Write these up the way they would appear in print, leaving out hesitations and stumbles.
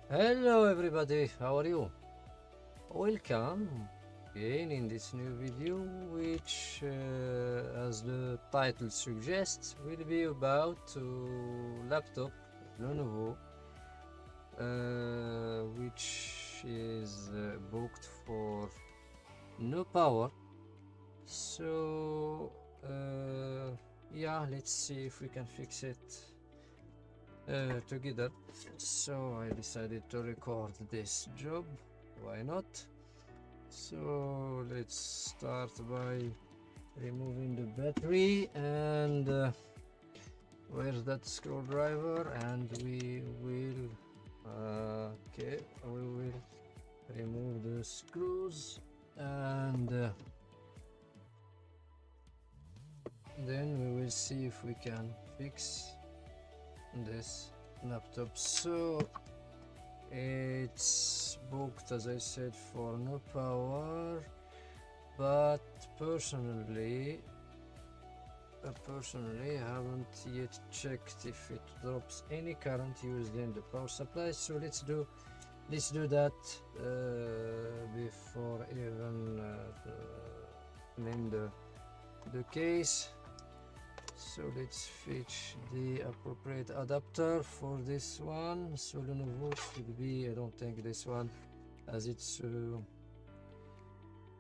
Hello everybody, how are you? Welcome again in this new video, which as the title suggests will be about laptop Lenovo, which is booked for no power. So yeah, let's see if we can fix it together. So I decided to record this job, why not? So let's start by removing the battery, and where's that screwdriver, and we will remove the screws, and then we will see if we can fix this laptop. So it's booked, as I said, for no power, but personally I haven't yet checked if it drops any current used in the power supply. So let's do that before even name the case. So let's fetch the appropriate adapter for this one. So Lenovo should be, I don't think this one, as it's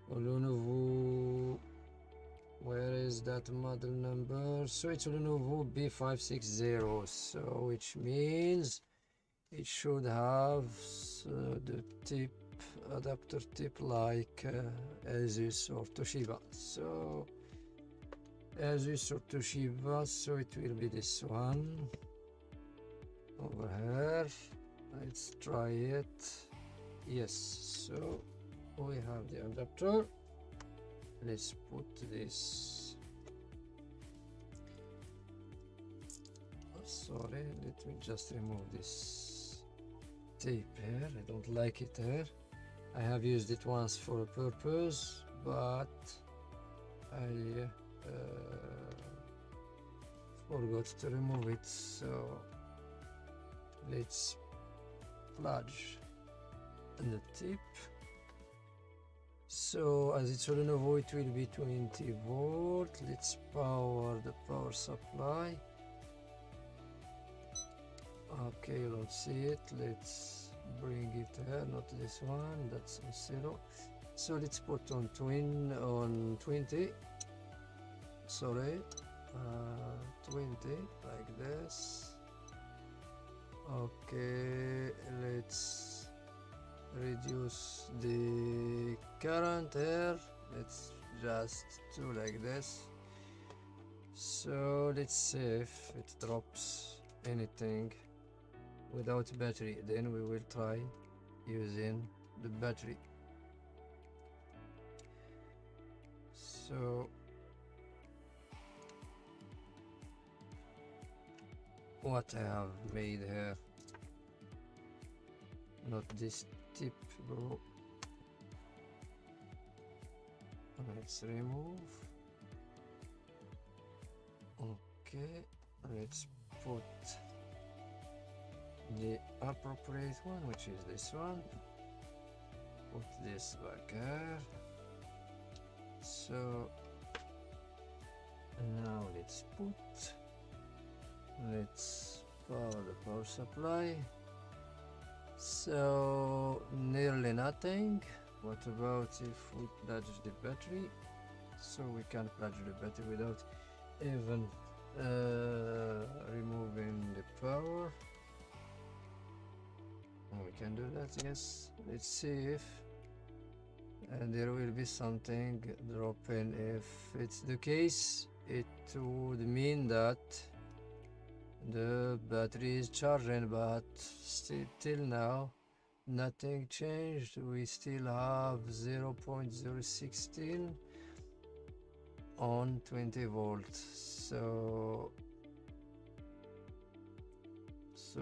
Lenovo, where is that model number? So it's Lenovo B560, so which means it should have the tip, adapter tip, like Asus or Toshiba. So Asus or Toshiba, so it will be this one over here. Let's try it. Yes, so we have the adapter. Let's put this, sorry, let me just remove this tape here. I don't like it here. I have used it once for a purpose, but I forgot to remove it. So let's plunge the tip. So as it's Lenovo, it will be 20 volt. Let's power the power supply. Okay, you don't see it. Let's bring it here, not this one, that's on 0. So let's put on 20, sorry, 20, like this. Okay, let's reduce the current here. Let's just do like this. So let's see if it drops anything without battery, then we will try using the battery. So what I have made here, not this tip, bro. Let's remove. Okay, let's put the appropriate one, which is this one. Put this back here. So now let's power the power supply. So nearly nothing. What about if we plug the battery? So we can plug the battery without even removing the power. We can do that, yes. Let's see if there will be something dropping. If it's the case, it would mean that the battery is charging, but still till now nothing changed. We still have 0.016 on 20 volts. So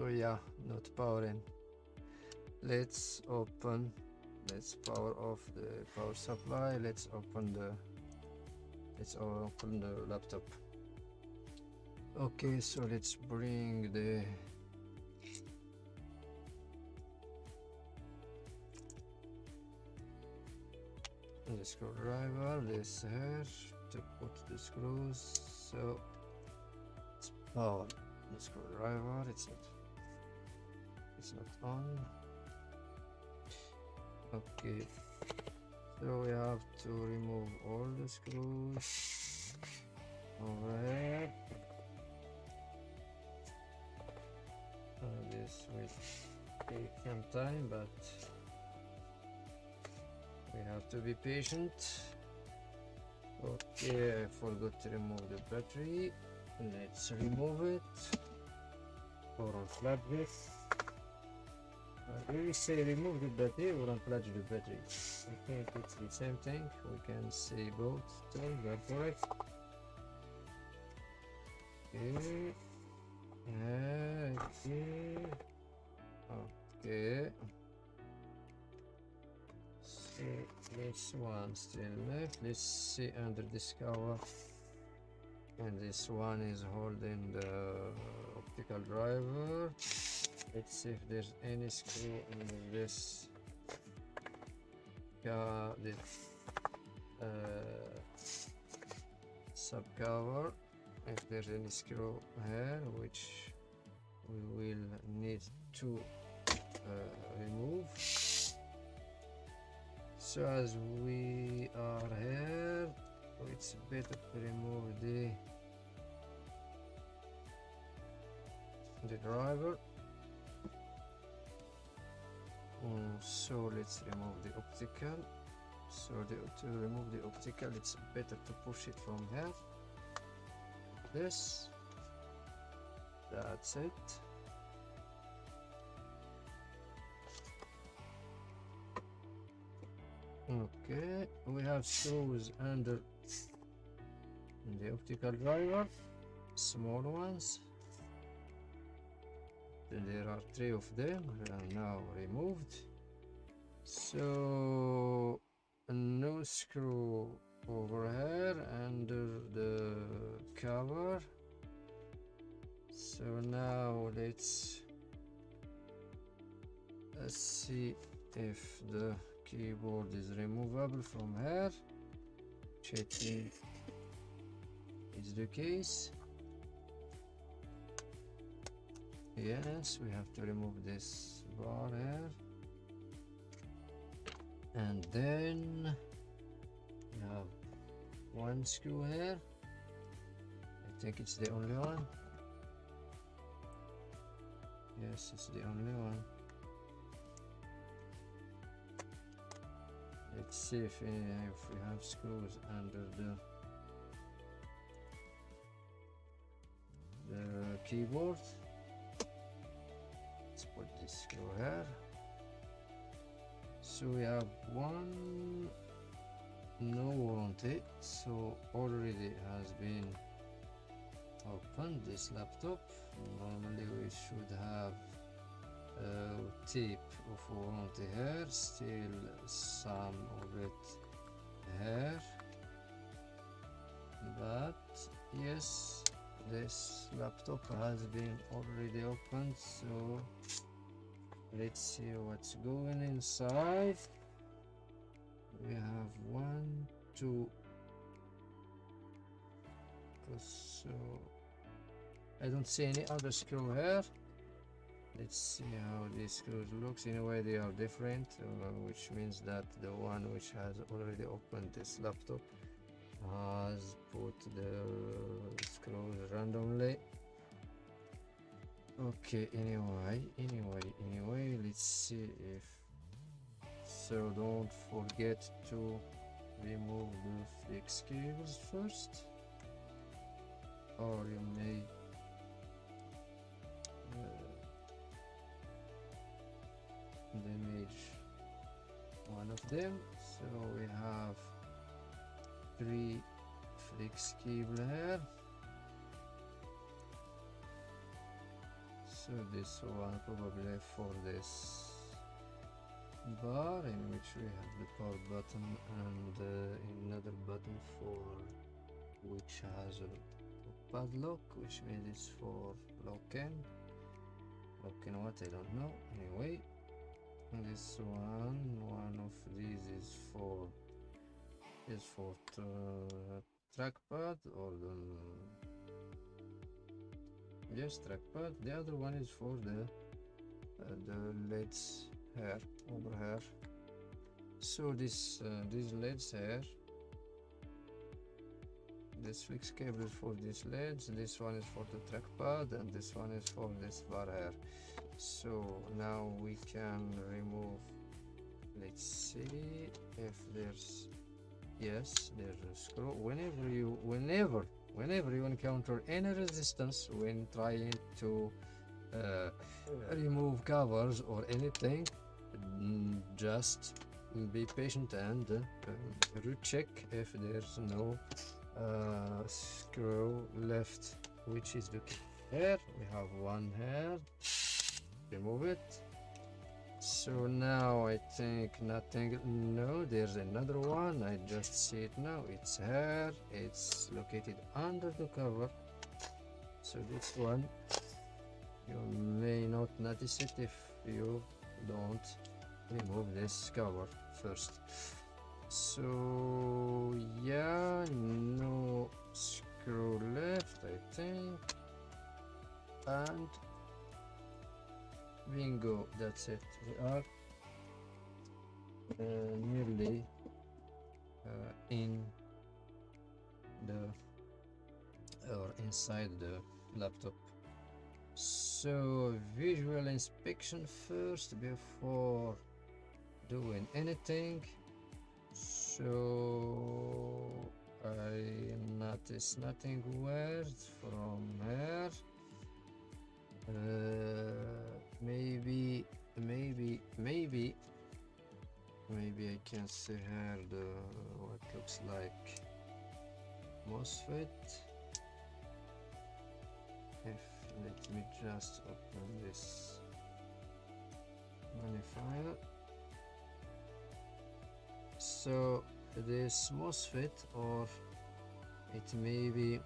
yeah, not powering. Let's power off the power supply. Let's open the laptop. Okay, so let's bring the screwdriver this here to put the screws. So let's power the screwdriver. It's not on. Okay, so we have to remove all the screws over here. This will take some time, but we have to be patient. Okay, I forgot to remove the battery. Let's remove it or unplug this. I really say remove the battery or unplug the battery. I think it's the same thing. We can say both things are correct. Okay. Okay. So this one still left. Let's see under this cover. And this one is holding the optical driver. Let's see if there's any screw under this sub cover. If there's any screw here, which we will need to remove. So as we are here, it's better to remove the driver. So let's remove the optical. So to remove the optical, it's better to push it from here. This. That's it. Okay, we have screws under the optical driver, small ones. There are 3 of them. They are now removed. So a new screw over here under the cover. So now let's see if the keyboard is removable from here. Checking is the case. Yes, we have to remove this bar here, and then we have one screw here. I think it's the only one. Yes, it's the only one. Let's see if we have screws under the keyboard. Let's put this screw here. So we have one no warranty, so already has been opened this laptop. Normally we should have tape of warranty here, still some of it here, but yes, this laptop has been already opened. So let's see what's going inside. We have 1, 2, so I don't see any other screw here. Let's see how these screws looks. In a way they are different, which means that the one which has already opened this laptop has put the screws randomly. Okay, anyway, let's see if so. Don't forget to remove the flex cables first, or you may damage one of them. So we have 3 flex cable here. So this one probably for this bar, in which we have the power button and another button for which has a padlock, which means it's for locking what, I don't know. Anyway, this one of these is for trackpad, or yes, trackpad. The other one is for the LEDs here, over here. So these LEDs here, this flex cable is for these LEDs, this one is for the trackpad, and this one is for this bar here. So now we can remove, let's see if there's, yes, there's a screw. Whenever you encounter any resistance when trying to remove covers or anything, just be patient and recheck if there's no screw left, which is the key. Here we have one here, remove it. So now I think nothing, no, there's another one, I just see it now, it's here, it's located under the cover. So this one, you may not notice it if you don't remove this cover first. So yeah, no screw left, I think, and bingo, that's it. We are nearly in the or inside the laptop. So visual inspection first before doing anything. So I notice nothing weird from here. Maybe I can see here the what looks like MOSFET. Let me just open this magnifier. So this MOSFET, or it may be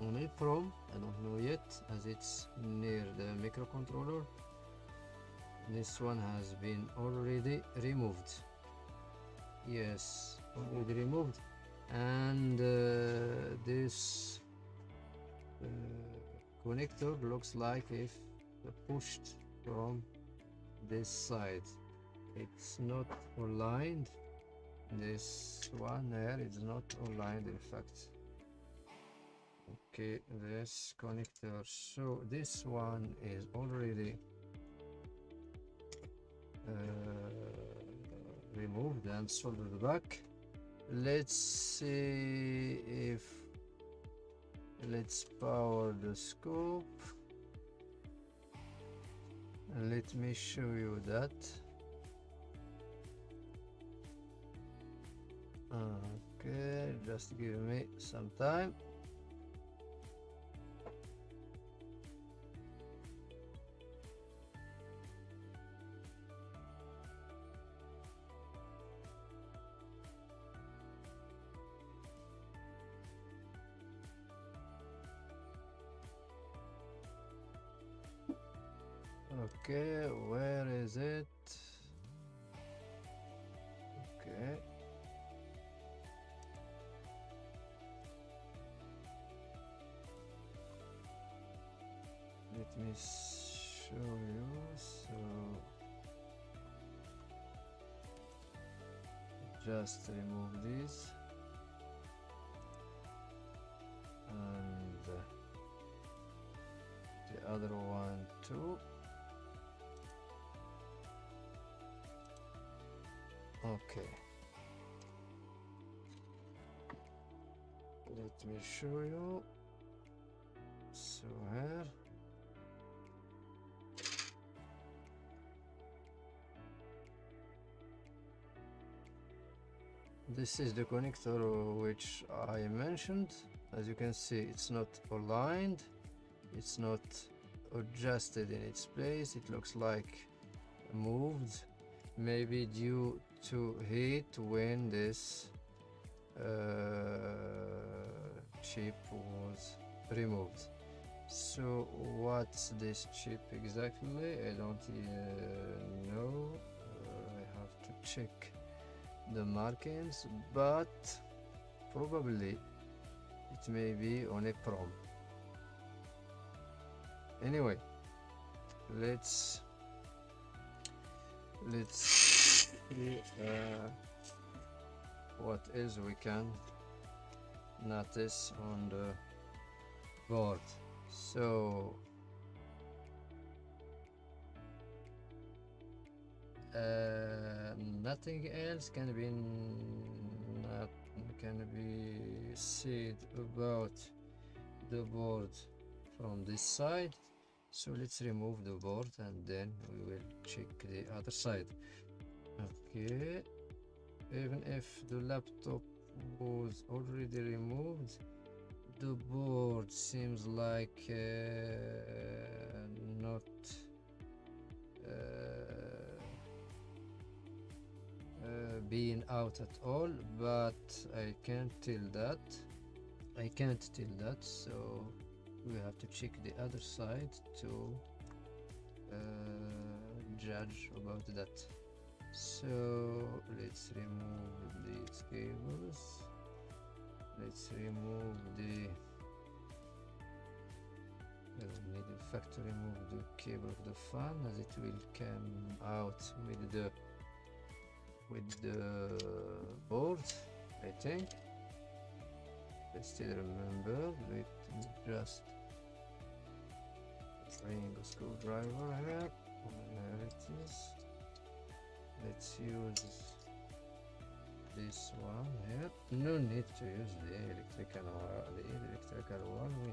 on EEPROM, I don't know yet, as it's near the microcontroller. This one has been already removed. Yes, already removed. And this connector looks like if pushed from this side. It's not aligned. This one here is not aligned, in fact. Okay, this connector, so this one is already removed and soldered back. Let's see if, let's power the scope, and let me show you that. Okay, just give me some time. Okay, where is it? Okay. show you. So just remove this and the other one too. Okay, let me show you. So here, this is the connector which I mentioned. As you can see, it's not aligned, it's not adjusted in its place. It looks like moved, maybe due to heat when this chip was removed. So what's this chip exactly? I don't know. I have to check the markings, but probably it may be on a prom. Anyway, let's see what else we can notice on the board. So nothing else can be said about the board from this side. So let's remove the board and then we will check the other side. Okay, even if the laptop was already removed, the board seems like not being out at all, but I can't tell that. So we have to check the other side to judge about that. So let's remove these cables. Let's remove the need in fact to remove the cable of the fan, as it will come out with the board, I think. I still remember. Let me just bring the screwdriver here. There it is. Let's use this one here. No need to use the electrical one. We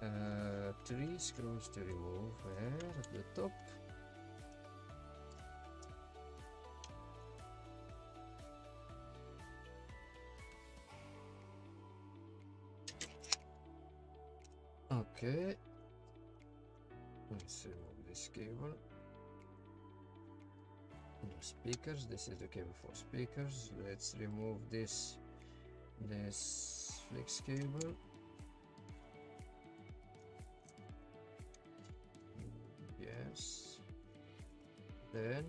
have 3 screws to remove here at the top. Okay, let's remove this cable. The speakers, this is the cable for speakers. Let's remove this flex cable. Yes, then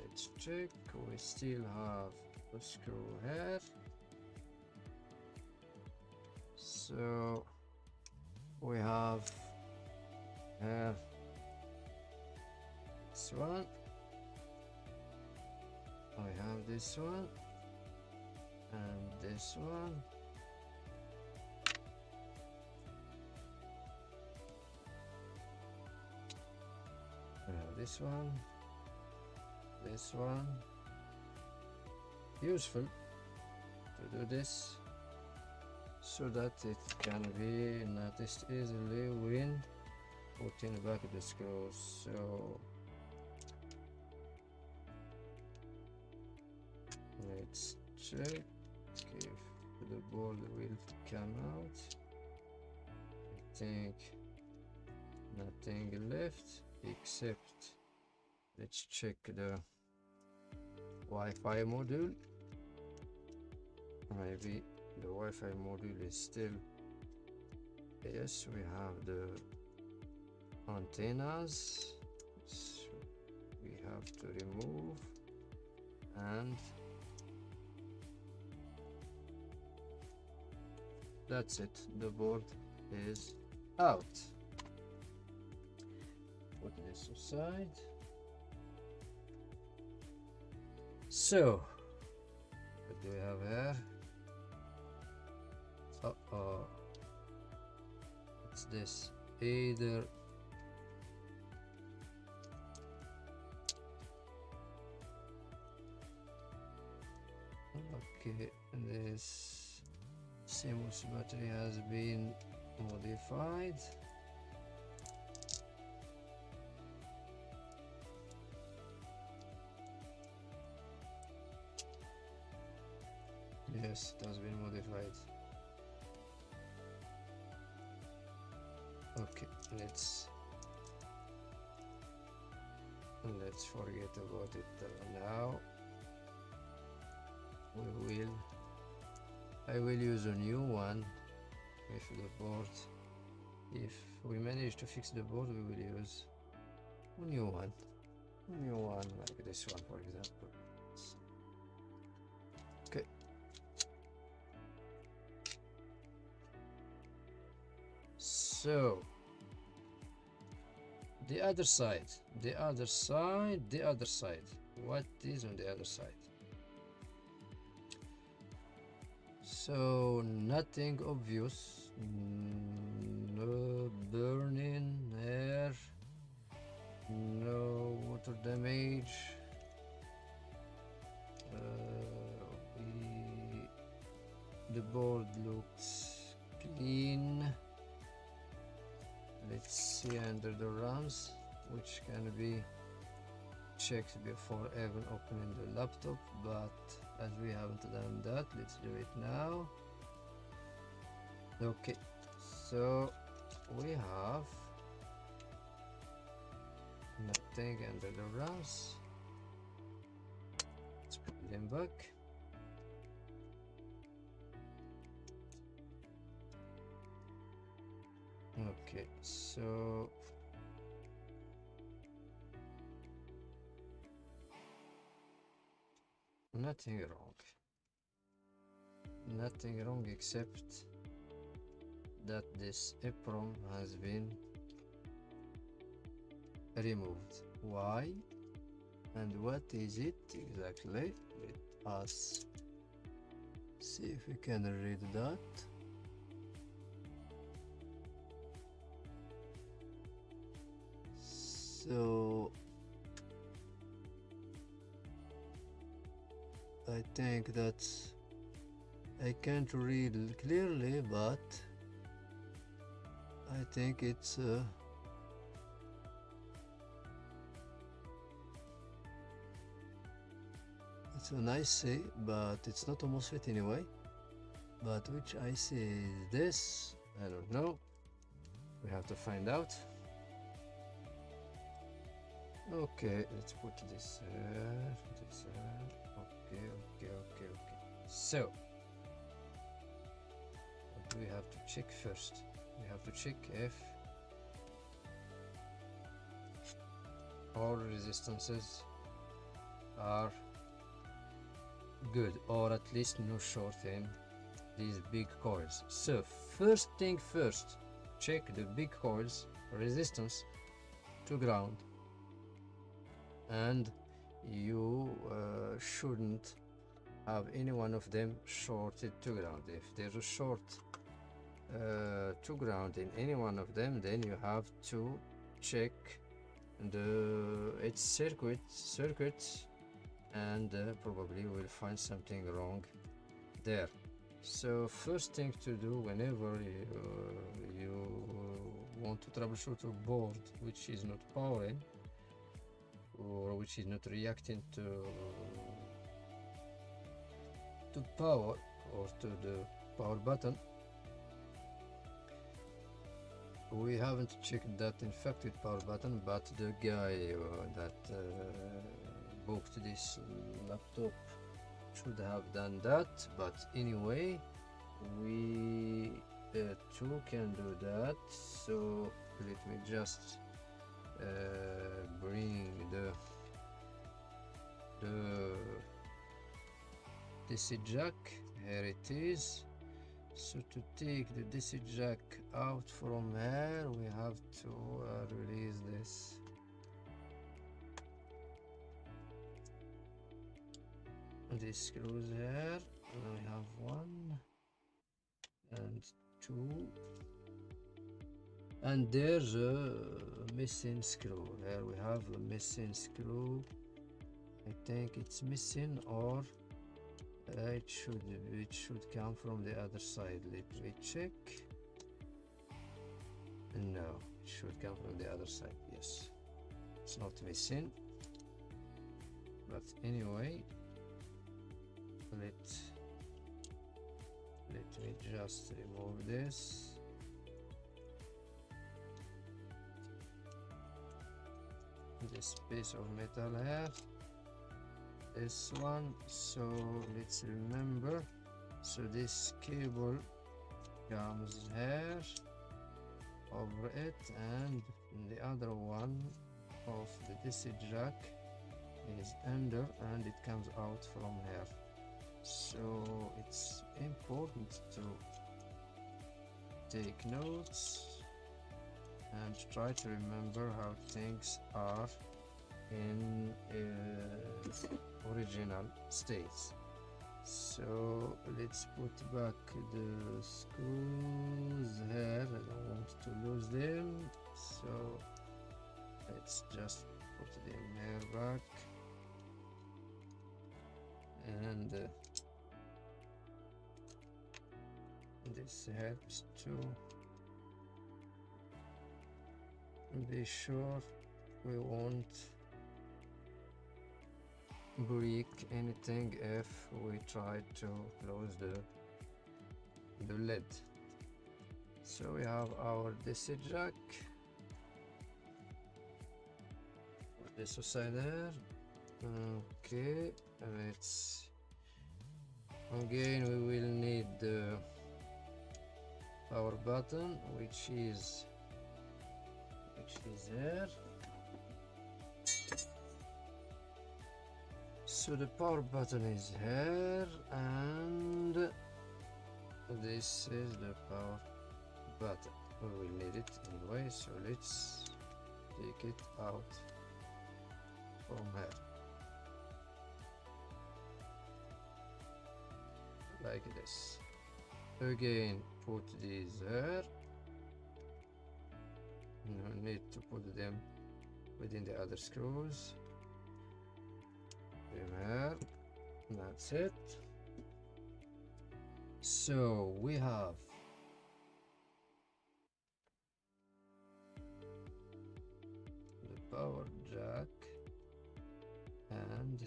let's check. We still have a screw here, so we have here this one. I have this one and this one. I have this one, this one. Useful to do this so that it can be noticed easily when putting back the screws. So let's check if the board will come out. I think nothing left except let's check the Wi-Fi module. Maybe the Wi-Fi module is still, yes, we have the antennas, so we have to remove, and that's it. The board is out. put this aside. So what do we have here? What's this? Either okay, this CMOS battery has been modified. Yes, it has been modified. Okay, let's forget about it now. I will use a new one with the board. If we manage to fix the board, we will use a new one like this one, for example. Okay. So the other side. What is on the other side? So nothing obvious, no burning air, no water damage. The board looks clean. Let's see under the RAMs, which can be checked before even opening the laptop, but as we haven't done that, let's do it now. Okay, so we have nothing under the RAMs. Let's put them back. Okay, so nothing wrong except that this EEPROM has been removed. Why and what is it exactly? Let us see if we can read that. So I think that I can't read clearly, but I think it's an IC, but it's not a MOSFET anyway. But which IC is this? I don't know. We have to find out. Okay, let's put this here, Okay. So, what do we have to check first? We have to check if all resistances are good, or at least no short in these big coils. So, first thing first, check the big coils resistance to ground. And you shouldn't have any one of them shorted to ground. If there's a short to ground in any one of them, then you have to check its circuits, and probably will find something wrong there. So first thing to do whenever you want to troubleshoot a board which is not powering, or which is not reacting to power, or to the power button, we haven't checked that infected power button, but the guy that booked this laptop should have done that. But anyway, we too can do that. So let me just bring the DC jack. Here it is. So to take the DC jack out from here, we have to release this these screws here. We have 1 and 2, and there's a missing screw. Here we have a missing screw. I think it's missing, or it should come from the other side. Let me check. No, it should come from the other side. Yes, it's not missing, but anyway, let me just remove this. This piece of metal here, this one. So let's remember, so this cable comes here over it, and the other one of the DC jack is under, and it comes out from here. So it's important to take notes and try to remember how things are in original states. So let's put back the screws here. I don't want to lose them, so let's just put them here back, and this helps to be sure we won't break anything if we try to close the lid. So we have our DC jack. Put this aside there. Okay, let's again, we will need the power button, which is there. So the power button is here, and this is the power button. We will need it anyway, so let's take it out from here, like this. Again, put these here. No need to put them within the other screws. Here, that's it. So we have the power jack, and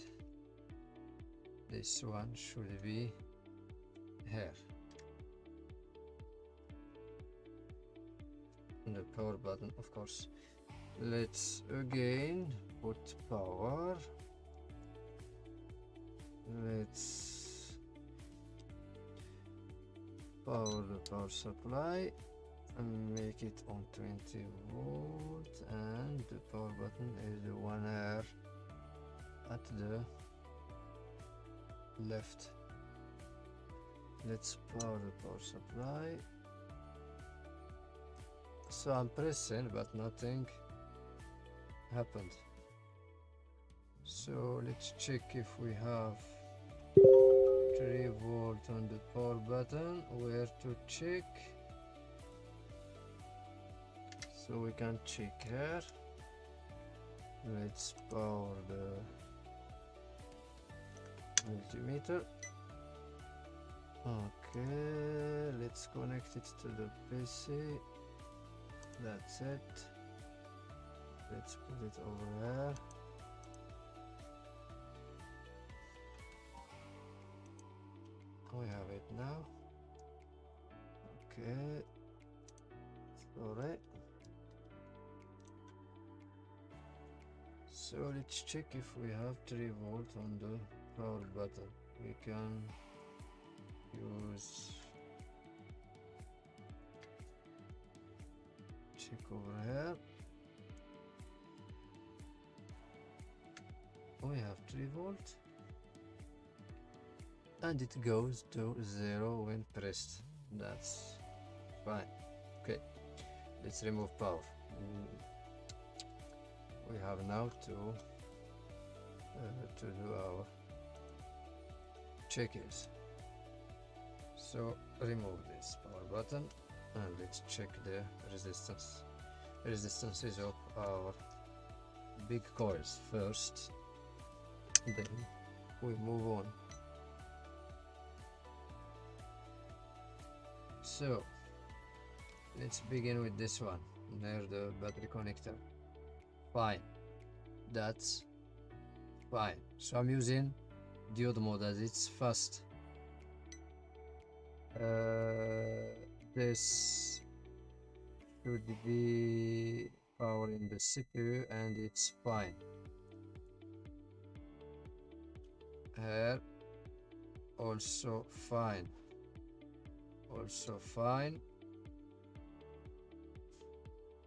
this one should be here. And the power button, of course. Let's again put power. Let's power the power supply and make it on 20 volt, and the power button is the one here at the left. Let's power the power supply. So I'm pressing, but nothing happened. So let's check if we have 3 volt on the power button. Where to check? So we can check here. Let's power the multimeter. Okay, let's connect it to the PC. That's it. Let's put it over here. We have it now. Okay, sorry. So let's check if we have 3 volt on the power button. We can use, check over here. We have 3 volt. And it goes to 0 when pressed. That's fine. Okay, let's remove power. We have now to do our check it. So remove this power button and let's check the resistances of our big coils first, then we move on. So let's begin with this one near the battery connector. Fine, that's fine. So I'm using diode mode as it's fast. This should be powering the CPU and it's fine. Here also fine, also fine.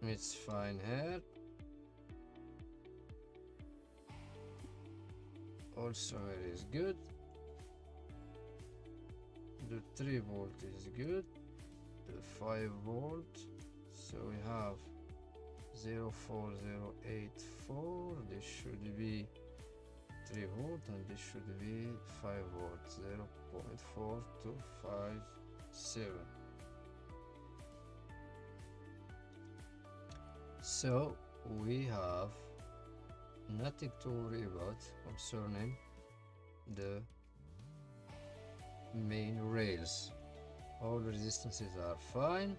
It's fine here. Also it is good. The 3 volt is good. The 5 volt. So we have 04084. This should be 3 volt and this should be 5 volt. 0.4257. So we have nothing to worry about concerning the main rails. All resistances are fine.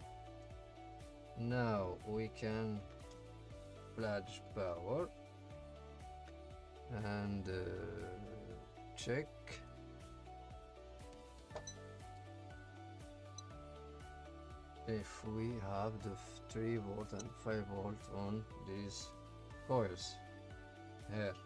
Now we can plug power and check. If we have the 3 volt and 5 volt on these coils here.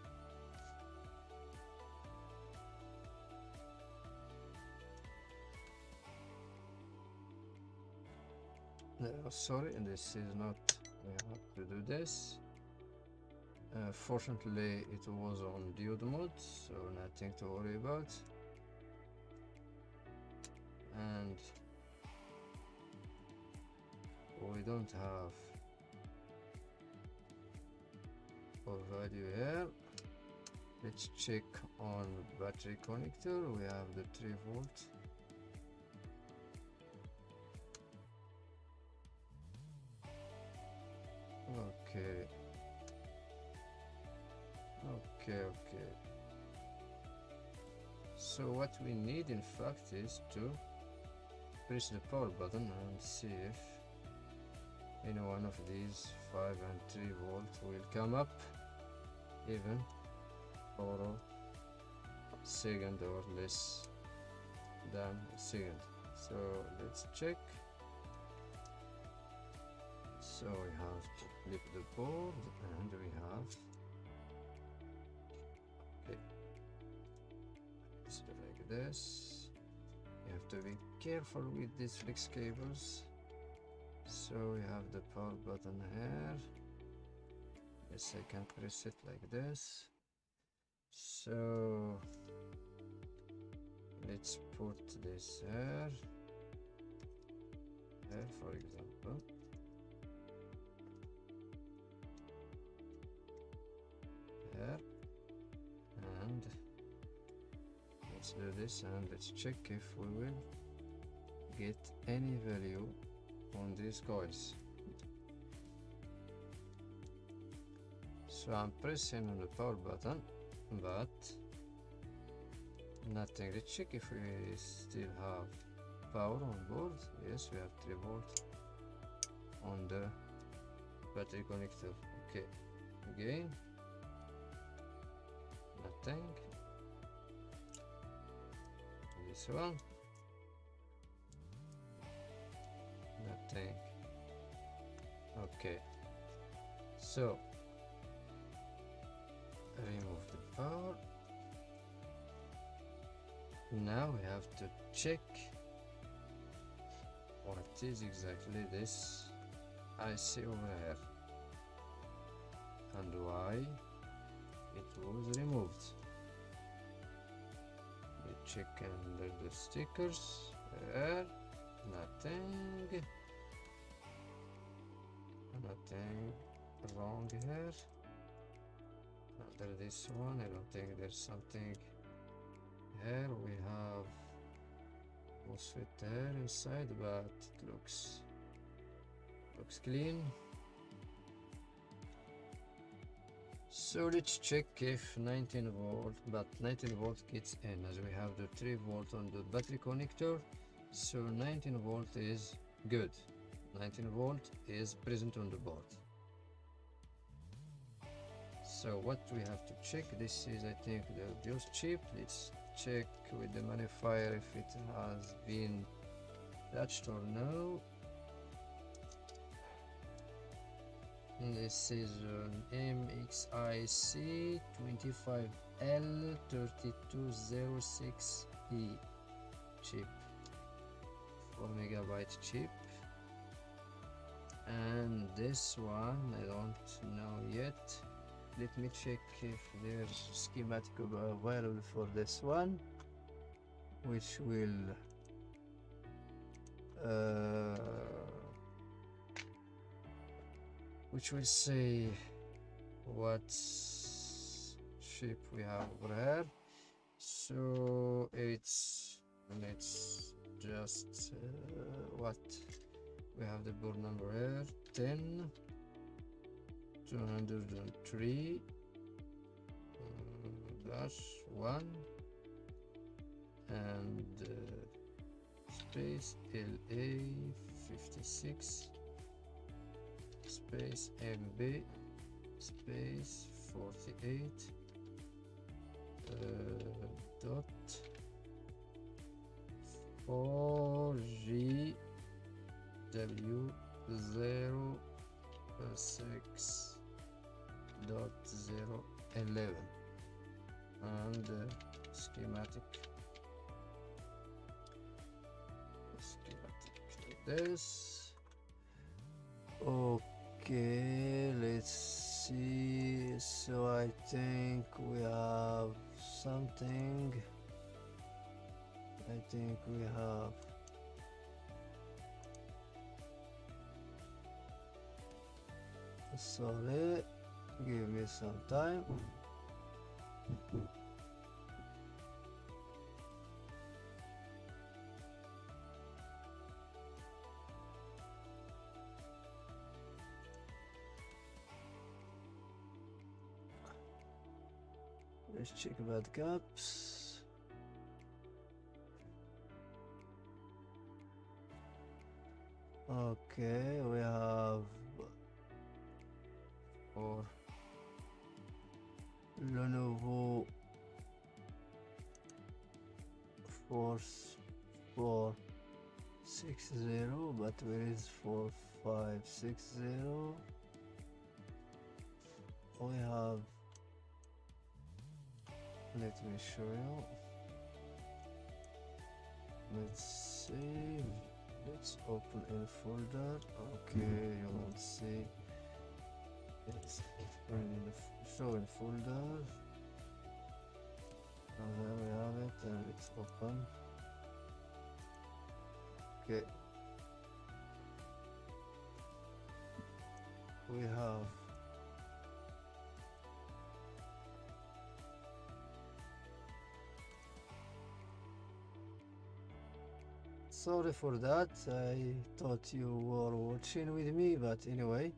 No, sorry, this is not, we have to do this. Fortunately it was on diode mode, so nothing to worry about. And we don't have our value here. Let's check on battery connector. We have the 3 volt. Okay. So what we need in fact is to press the power button and see if any one of these 5 and 3 volt will come up even for a second or less than a second. So let's check. So we have to flip the board and we have, okay, it's like this. You have to be careful with these flex cables. So we have the power button here. Yes, I can press it like this. So let's put this here, for example. Here, and let's do this and let's check if we will get any value on these coils. So I'm pressing on the power button, but nothing. Let's check if we still have power on board. Yes, we have 3 volt on the battery connector. Okay, again, nothing. This one, nothing. Okay, so remove the power. Now we have to check what is exactly this IC over here and why it was removed. We check under the stickers here, nothing wrong here. Under this one I don't think there's something Here we have MOSFET there inside, but it looks clean. So let's check if 19 volt, but 19 volt gets in, as we have the 3 volt on the battery connector. So 19 volt is good. 19 volt is present on the board. So what we have to check, this is I think the BIOS chip. Let's check with the magnifier if it has been touched or no. This is an MXIC 25L3206E chip, 4MB chip. And this one I don't know yet. Let me check if there's schematic available for this one, which will say what shape we have over here. So let's just what we have the board number here, 10 203 -1 and space LA 56 space MB space 48 dot 4G W06.011 and schematic to this. Okay, let's see. So I think we have something. I think we have sorry, give me some time. Let's check about gaps. Okay, we have for Lenovo 4460, but where is 4560? We have, let me show you. Let's see. Let's open a folder. Okay, you won't see. Let's show in folder. And there we have it, and it's open. Okay. We have sorry for that, I thought you were watching with me, but anyway,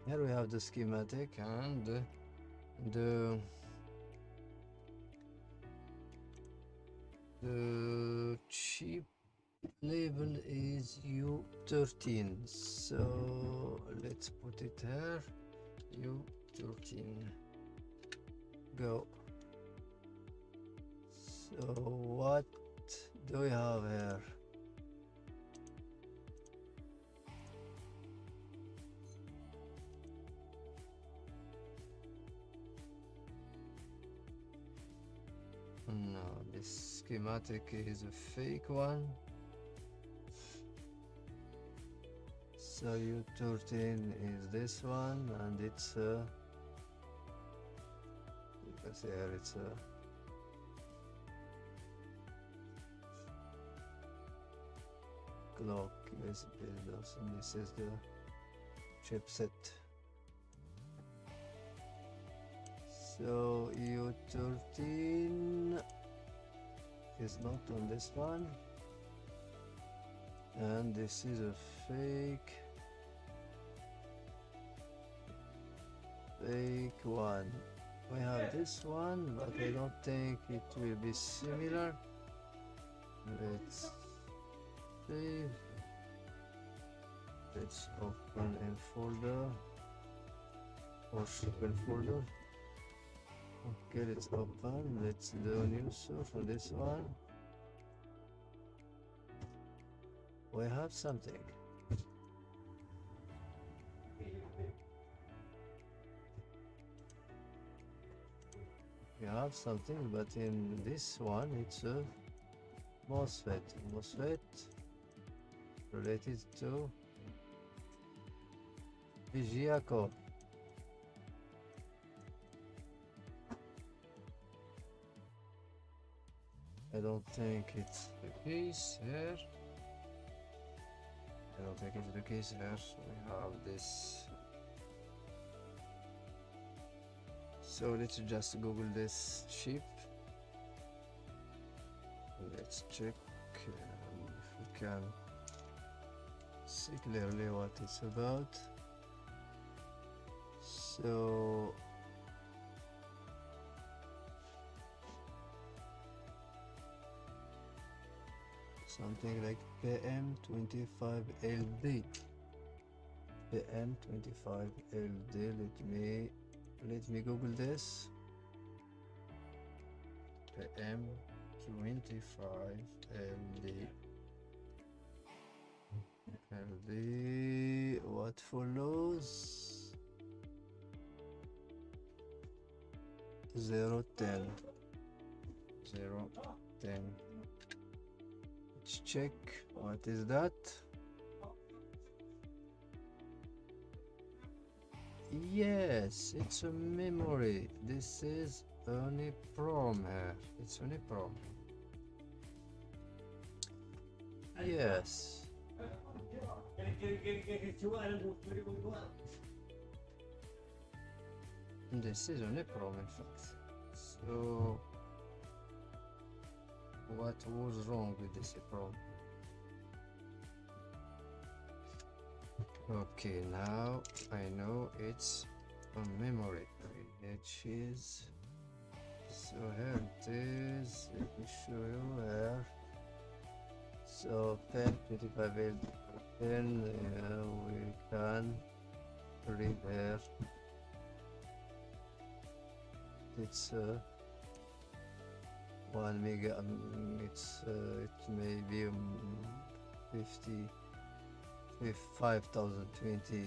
here we have the schematic and the chip label is U13, so let's put it here, U13, go. So what do we have here? No, this schematic is a fake one. So U13 is this one, and it's you can see here it's a clock USB builders, and this is the chipset. So U13 is not on this one, and this is a fake one. We have this one, but I don't think it will be similar. Let's save. Let's open in folder or open folder. Okay, let's open. Let's do new source for this one. We have something. We have something, but in this one it's a MOSFET. MOSFET related to VGA core. I don't think it's the case here. I don't think it's the case here. So we have this. So let's just Google this chip. Let's check if we can see clearly what it's about. So something like PM25LD. PM25LD. Let me Google this. PM25LD. LD. What follows? 010. 010. Let's check. What is that? Yes, it's a memory. This is only prom here. It's only prom. Yes. This is only prom, in fact. So what was wrong with this prom? Okay, now I know it's a memory, which is, so here it is. Let me show you where. So pen 25 pen, we can read here. It's 1 mega. It may be 5020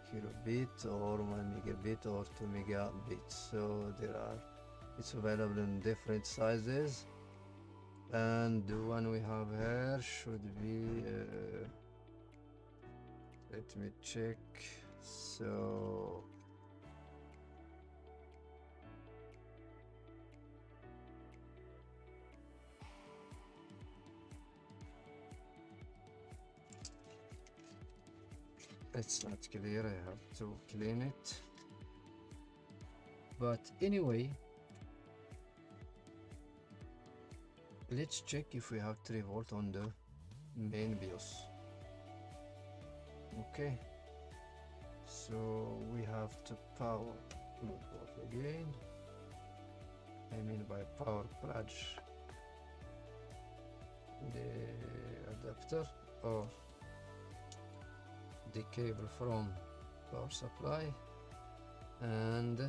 kilobit or 1 megabit or 2 megabit. So it's available in different sizes, and the one we have here should be let me check. So it's not clear, I have to clean it. But anyway, let's check if we have 3 volt on the main BIOS. Okay, so we have to power again. I mean by power plug the adapter or the cable from power supply, and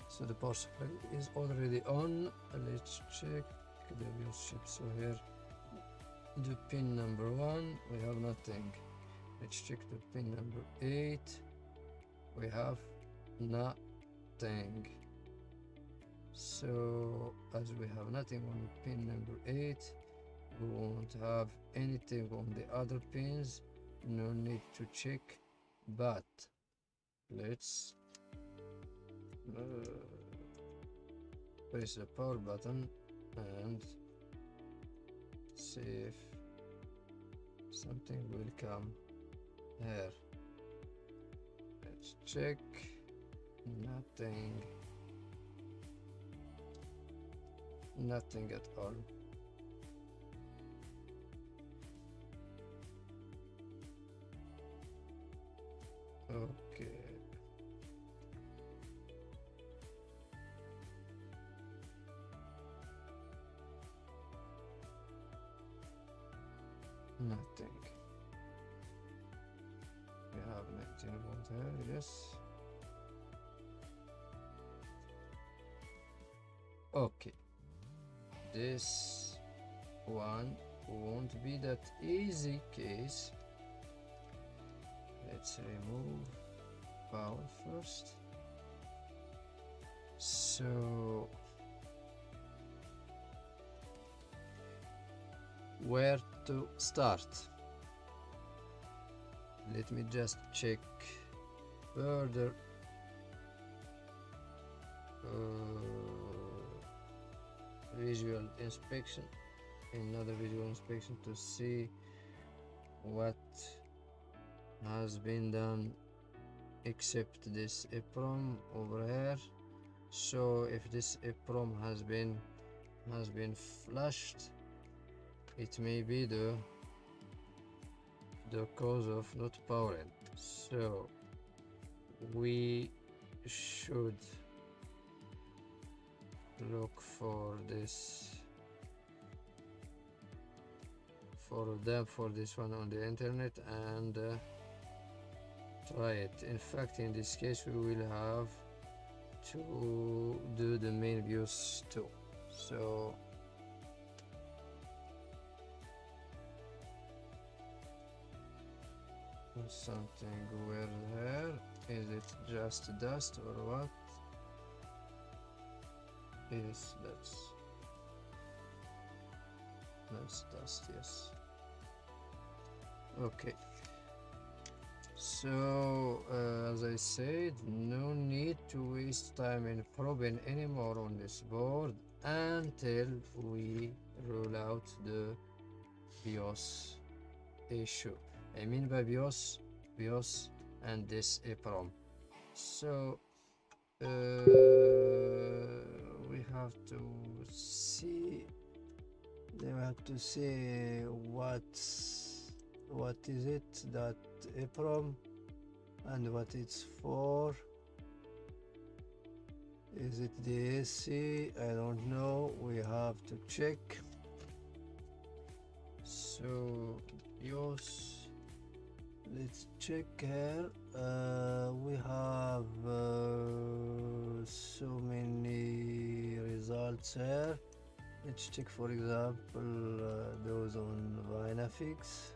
so the power supply is already on. Let's check the BIOS chip. So here the pin number 1, we have nothing. Let's check the pin number 8, we have nothing. So as we have nothing on pin number 8, we won't have anything on the other pins. No need to check, but let's press the power button and see if something will come here. Let's check. Nothing. nothing at all. Okay. Nothing. We have 19 volt here, yes. Okay. This one won't be that easy case. Let's remove power first. So where to start? Let me just check further. Visual inspection, another visual inspection to see what has been done except this EEPROM over here. So if this EEPROM has been flushed, it may be the cause of not powering. So we should look for this for this one on the internet and try it. In fact, in this case we will have to do the main BIOS too. So something weird here. Is it just dust or what? Yes, that's dust, yes. Okay, so as I said, no need to waste time in probing anymore on this board until we rule out the BIOS issue. I mean by BIOS and this EEPROM. So we have to see what is it that EEPROM and what it's for. Is it the AC? I don't know, we have to check. So BIOS, let's check here. We have so many results here. Let's check, for example, those on Vinafix.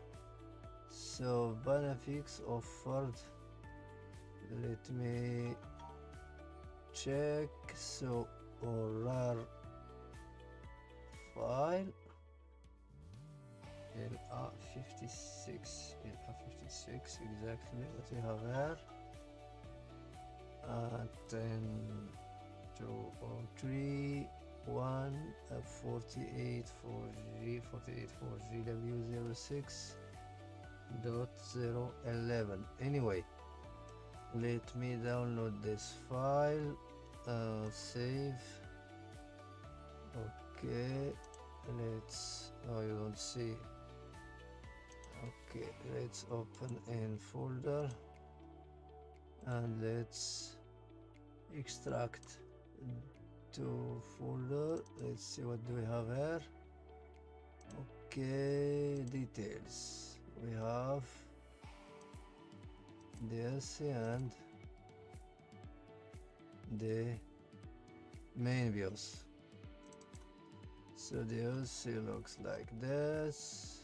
So Vinafix offered, let me check. So RAR file LA56 exactly what we have here. 10.203 48 for GW06.011. Anyway, let me download this file, save. Okay, let's, oh, you don't see. Okay, let's open in folder and let's extract to folder. Let's see what do we have here. Okay, details. We have the LC and the main BIOS. So the LC looks like this.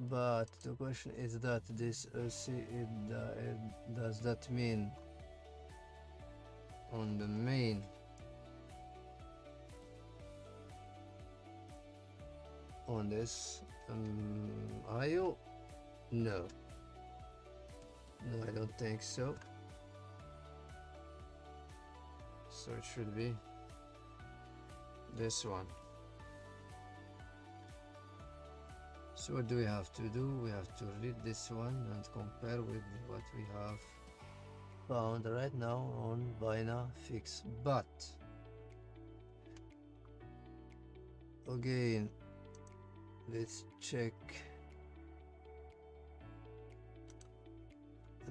But the question is that this LC, does that mean on the main on this IO? No, I don't think so. So it should be this one. So what do we have to do? We have to read this one and compare with what we have found right now on Fix, but again let's check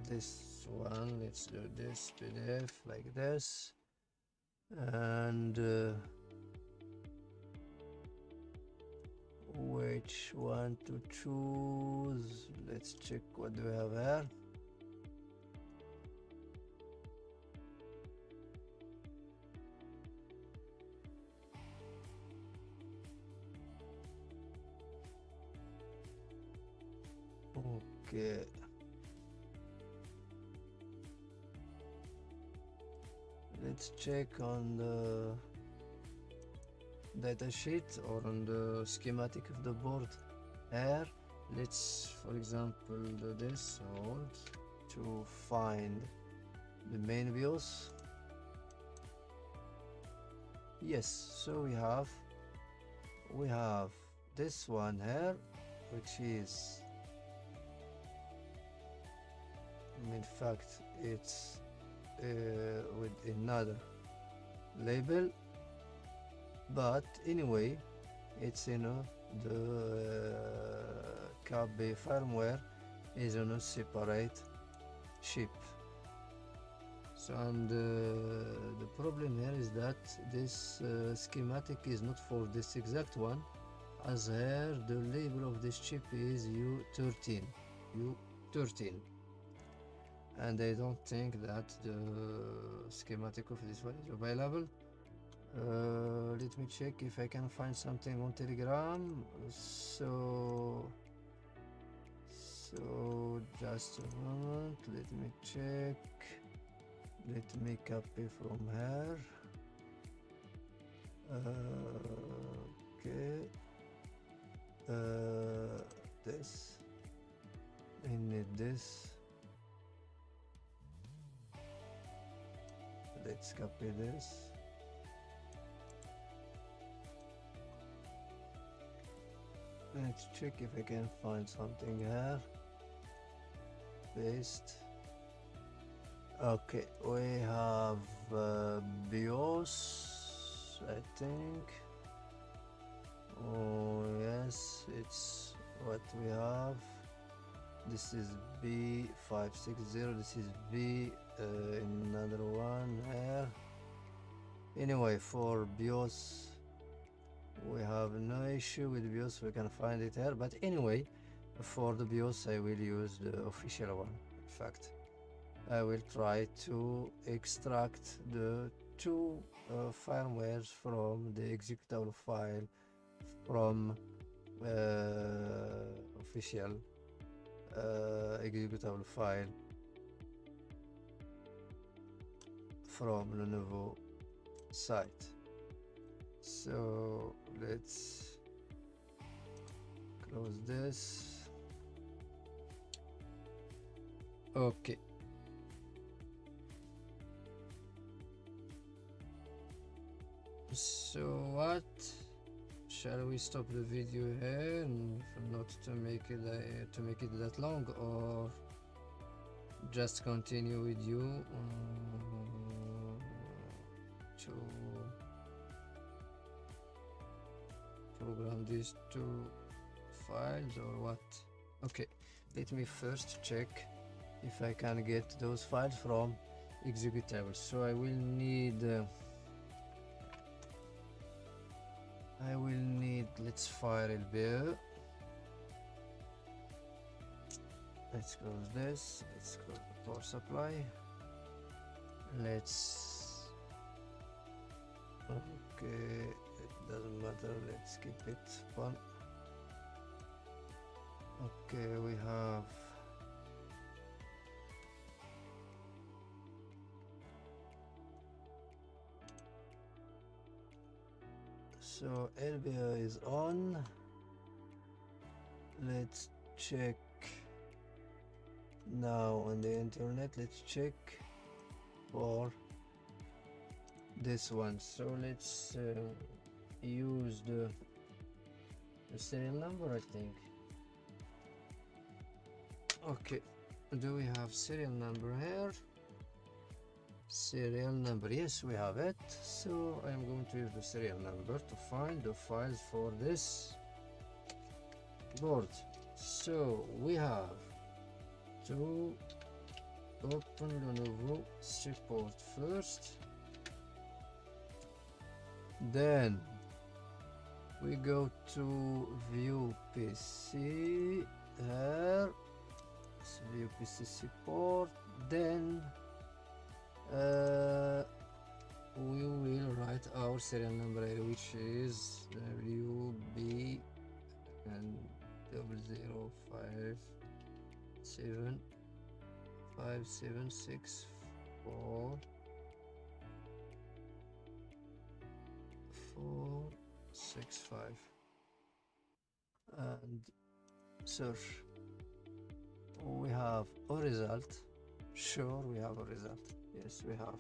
this one. Let's do this PDF like this, and which one to choose? Let's check what do we have here. Okay, let's check on the data sheet or on the schematic of the board here. Let's, for example, do this. Hold to find the main BIOS. Yes, so we have this one here, which is, in fact, it's with another label, but anyway, it's the KB firmware is on a separate chip. So, and the problem here is that this schematic is not for this exact one, as here the label of this chip is U13, and I don't think that the schematic of this one is available. Let me check if I can find something on Telegram. So just a moment, let me check. Let me copy from here. Okay, this, I need this. Let's copy this. Let's check if I can find something here. Paste. Okay, we have BIOS, I think. Oh yes, it's what we have. This is B560. This is another one here. Anyway, for BIOS, we have no issue with BIOS. We can find it here. But anyway, for the BIOS, I will use the official one. In fact, I will try to extract the two firmwares from the executable file from official executable file from Lenovo site. So let's close this. Okay. So what? Shall we stop the video here, and not to make it that long, or just continue with you to program these two files, or what? Okay, let me first check if I can get those files from executables. So I will need let's fire LBE. Let's close this. Let's close the power supply. Okay, it doesn't matter. Let's keep it fun. Okay, we have so LBE is on. Let's check now on the internet. Let's check for this one. So let's use the serial number, I think. Okay, do we have serial number here? serial number. Yes, we have it. So I'm going to use the serial number to find the files for this board. So we have to open Lenovo support first, then we go to view PC here, it's view PC support, then we will write our serial number which is WB and 0057 5764 465 and search. We have a result. Sure, we have a result. Yes, we have.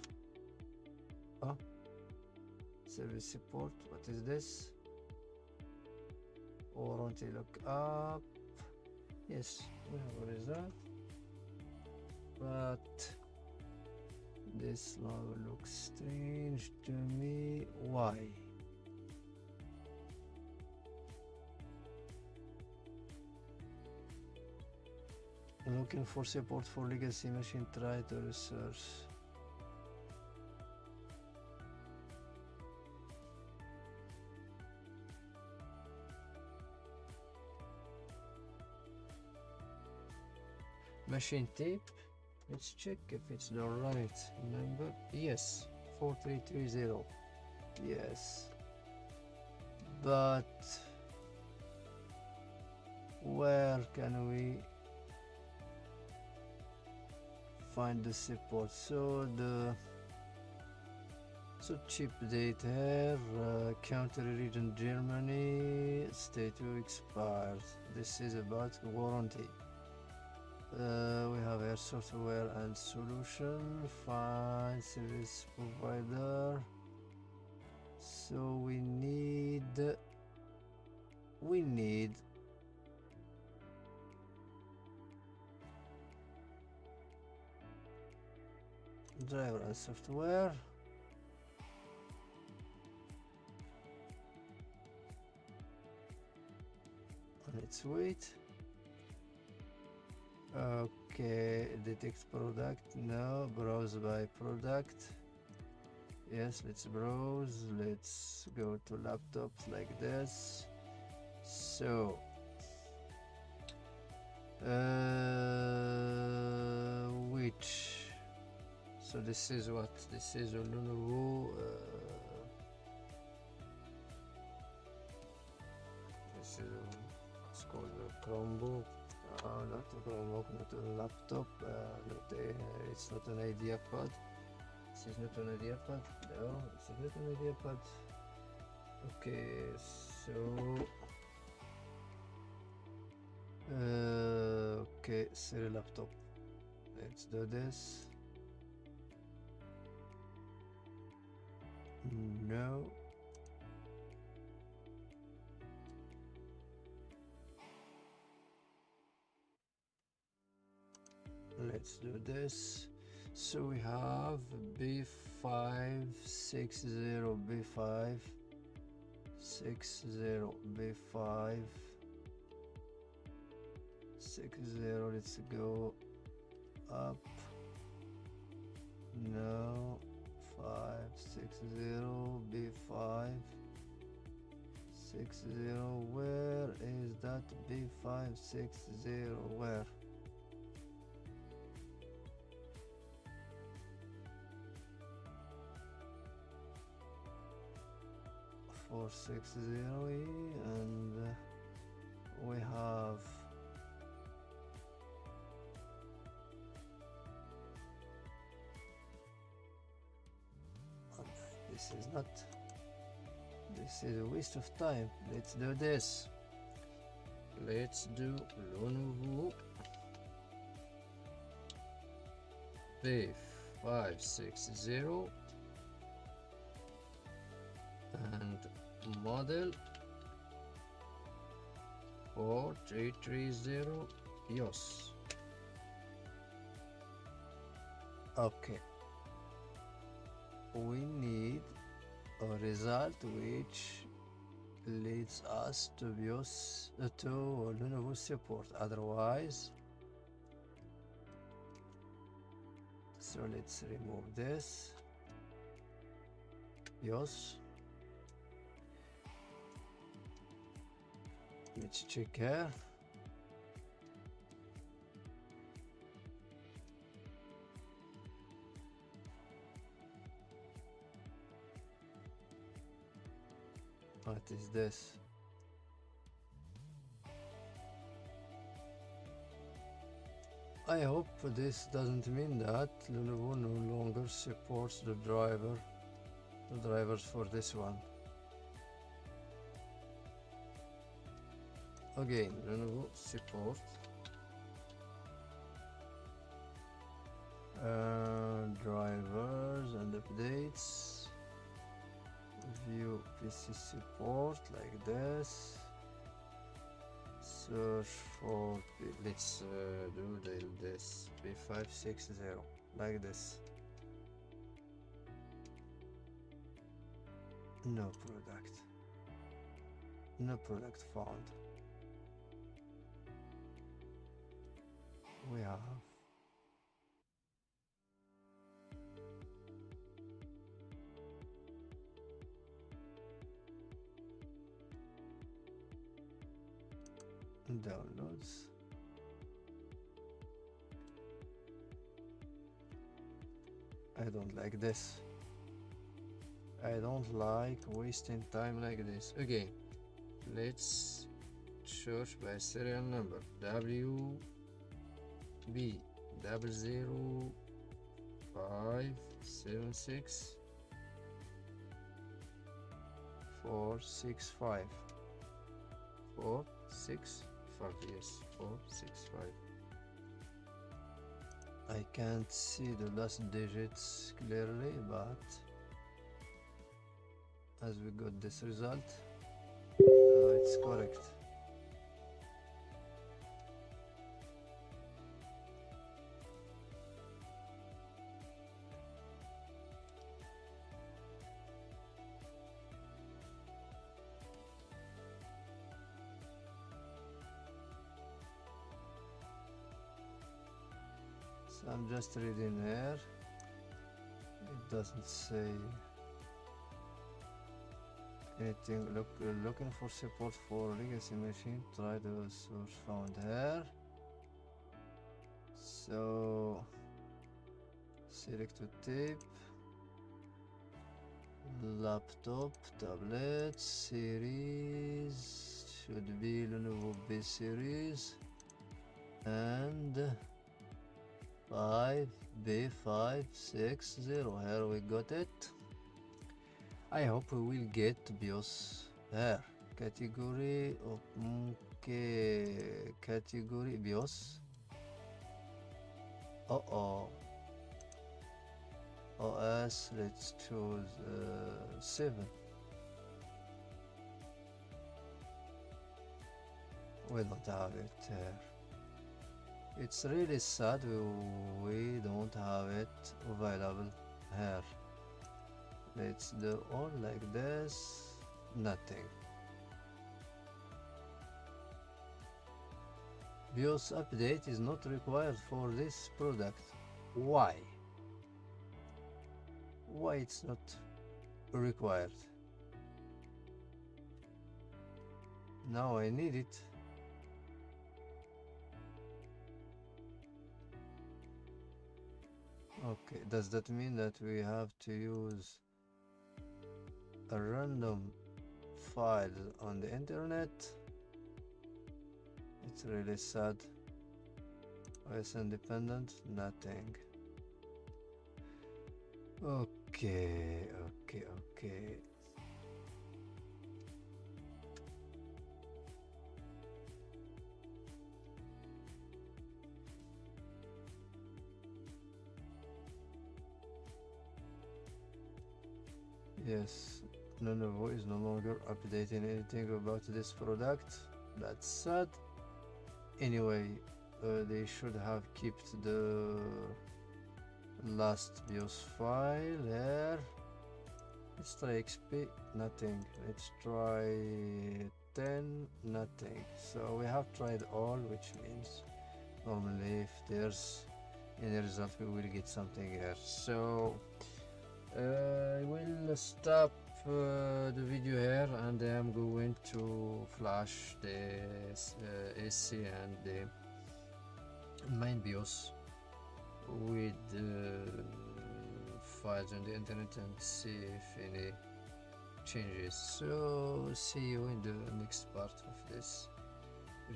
Oh, service support. What is this? Warranty lookup. Yes, we have a result. But this now looks strange to me. Why? Looking for support for legacy machine. Try to research. Machine tape. Let's check if it's the right number. Yes, 4330. Yes, but where can we find the support? So chip date here, country region Germany, state to expired. This is about warranty. We have here software and solution, find service provider. So we need driver and software. Let's wait. Okay, detect product. No, browse by product. Yes, let's browse. Let's go to laptops like this. So which, so this is what, this is a Lenovo this is it's called a Chromebook. Not a Chromebook, not a laptop, it's not an idea pad. This is not an idea pad. No, this is not an idea pad. Okay, so okay, serial laptop. Let's do this. No. Let's do this. So we have B560, B560, B560. Let's go up. No. 560, B560. Where is that B560? Where? 460, and we have this is not, this is a waste of time. Let's do this. Let's do Lenovo B560 and model 4330 Bios. Okay, we need a result which leads us to Bios to Lenovo support. Otherwise, so let's remove this. Bios. Let's check here. What is this? I hope this doesn't mean that Lenovo no longer supports the drivers for this one. Again, Lenovo support drivers and updates. View PC support like this. Search for let's do this B560 like this. No product found. We have downloads. I don't like this. I don't like wasting time like this. Again, let's search by serial number. WB00576 465 465, yes, 465. I can't see the last digits clearly, but as we got this result, it's correct. So I'm just reading here. It doesn't say anything. Looking for support for legacy machine. Try the source found here. So select to tape. Laptop, tablet, series should be Lenovo B series and B560. Here we got it. I hope we will get BIOS here. Category, okay, category BIOS. OS, let's choose 7. We don't have it here. It's really sad we don't have it available here. Let's do all like this. Nothing. BIOS update is not required for this product. Why? Why it's not required? Now I need it. Okay, does that mean that we have to use a random file on the internet? It's really sad. OS independent, nothing. Okay. Yes, Lenovo is no longer updating anything about this product. That's sad. Anyway, they should have kept the last BIOS file here. Let's try XP, nothing. Let's try 10, nothing. So we have tried all, which means normally if there's any result we will get something here. So I will stop the video here, and I'm going to flash the AC and the main BIOS with files on the internet and see if any changes. So see you in the next part of this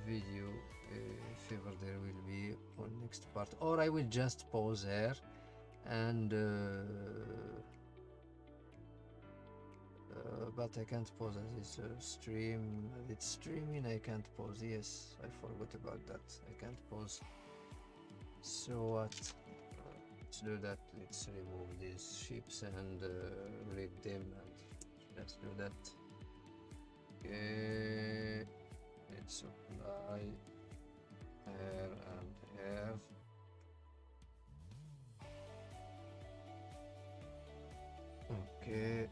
video, if ever there will be on next part, or I will just pause here and but I can't pause as it's stream. It's streaming. I can't pause. Yes, I forgot about that. I can't pause. So what? Let's do that. Let's remove these ships and read them, and let's do that. Okay. Let's apply here and here. Okay.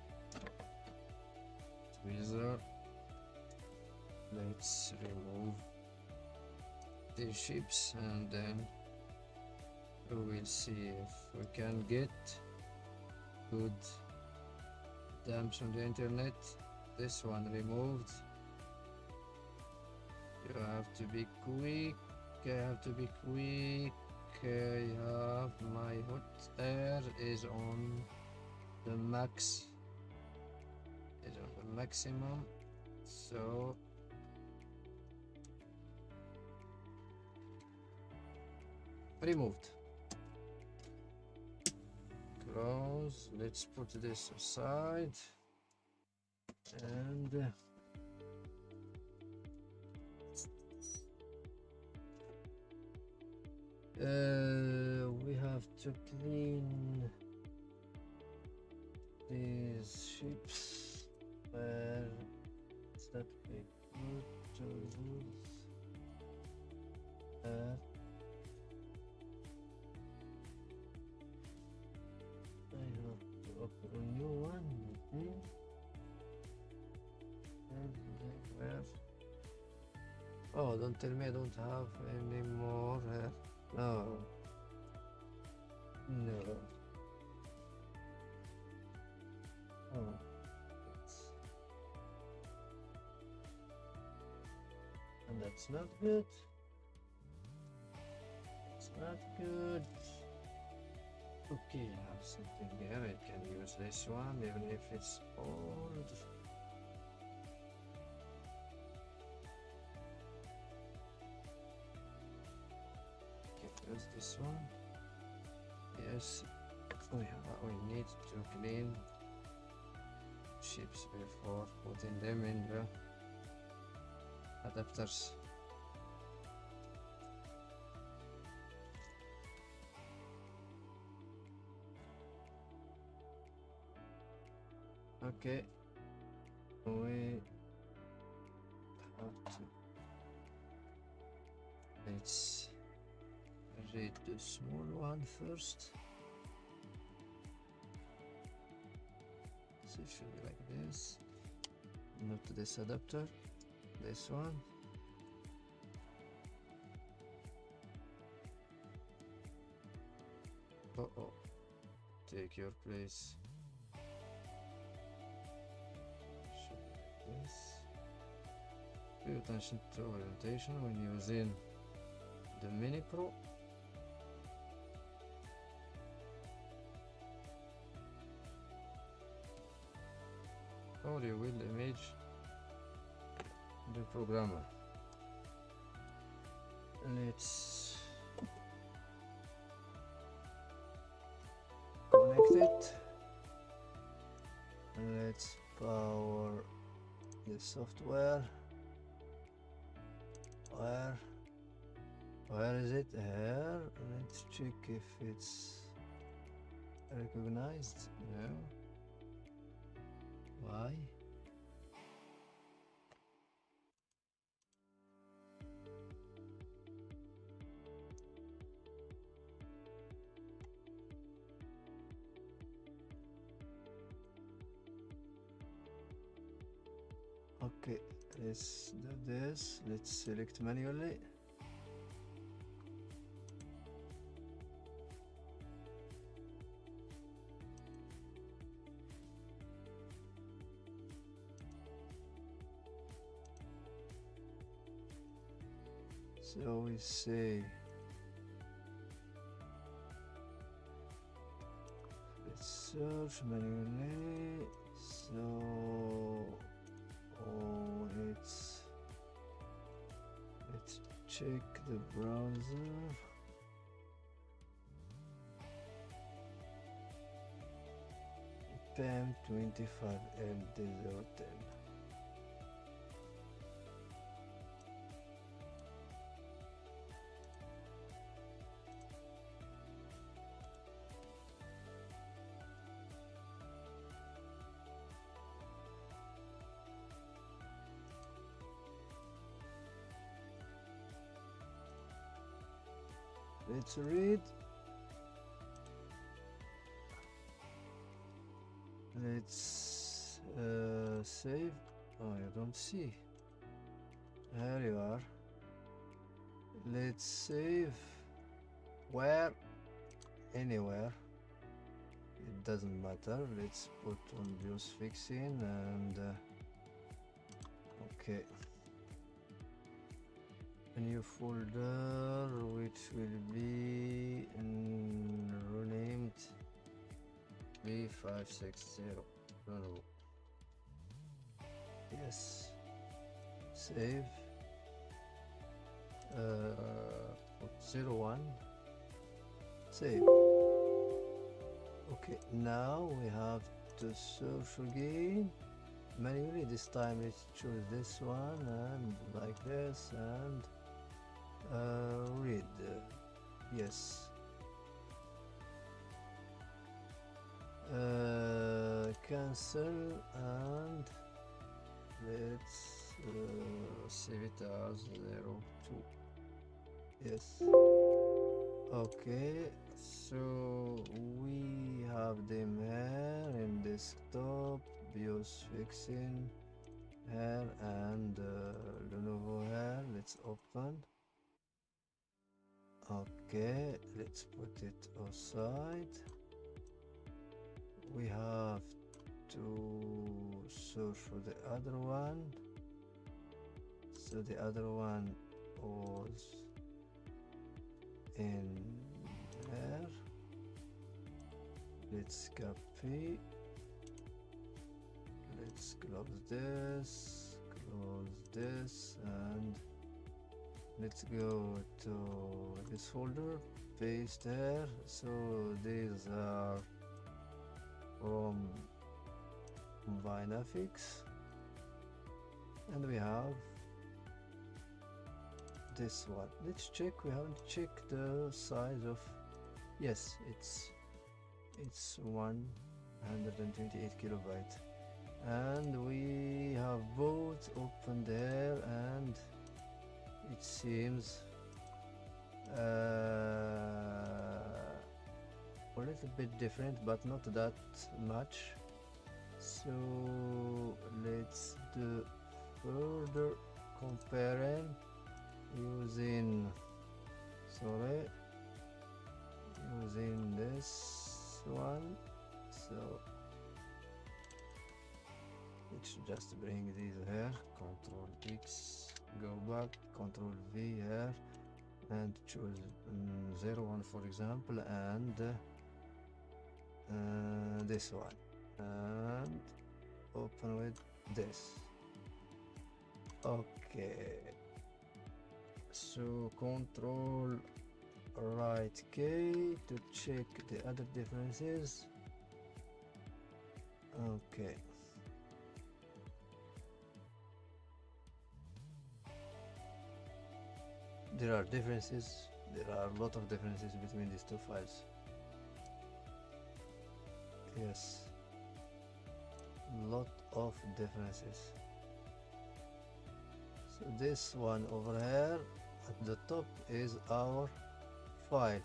Tweezer. Let's remove the ships, and then we will see if we can get good dumps on the internet. This one removed. You have to be quick. I have to be quick. I have my hot air is on the max. Is on the maximum. So removed. Close. Let's put this aside, and we have to clean these ships. Where is that big? To use I have to open a new one. Where? Oh, don't tell me I don't have any more. No. No. Oh. And that's not good. It's not good. Okay, I have something here. I can use this one even if it's old. Okay, use this one. Yes. We need to clean ships before putting them in the adapters. Okay, we have to, let's read the small one first. So it should be like this. Not this adapter, this one. Oh, take your place. This. Pay attention to orientation when using the Mini Pro. Or you will image the programmer. Let's connect it. Let's power the software. Where is it? Here. Let's check if it's recognized. No. Why? Okay, let's do this. Let's select manually. So we say let's search manually. So let's check the browser. PAM 25 LD010. Let's read. Let's save. Oh, you don't see. There you are. Let's save. Where? Anywhere. It doesn't matter. Let's put on Bios fixing and okay. A new folder which will be renamed B560. No. Yes. Save. Put 01. Save. Okay, now we have to search again manually. This time let's choose this one and like this and read. Yes. Cancel and let's save it as 02. Yes. Okay, so we have them here in desktop, BIOS fixing here and Lenovo here. Let's open. Okay, let's put it aside. We have to search for the other one. So the other one was in there. Let's copy. Let's close this, and let's go to this folder, paste there. So these are from Vinafix, and we have this one. Let's check. We haven't checked the size of. Yes, it's 128 kilobyte, and we have both open there, and it seems a little bit different, but not that much. So let's do further comparing using this one. So let's just bring these here, Control X, go back, Control V here, and choose 01 for example, and this one, and open with this. Okay, so Control right K to check the other differences. Okay, there are differences. There are a lot of differences between these two files. Yes, lot of differences. So this one over here at the top is our file,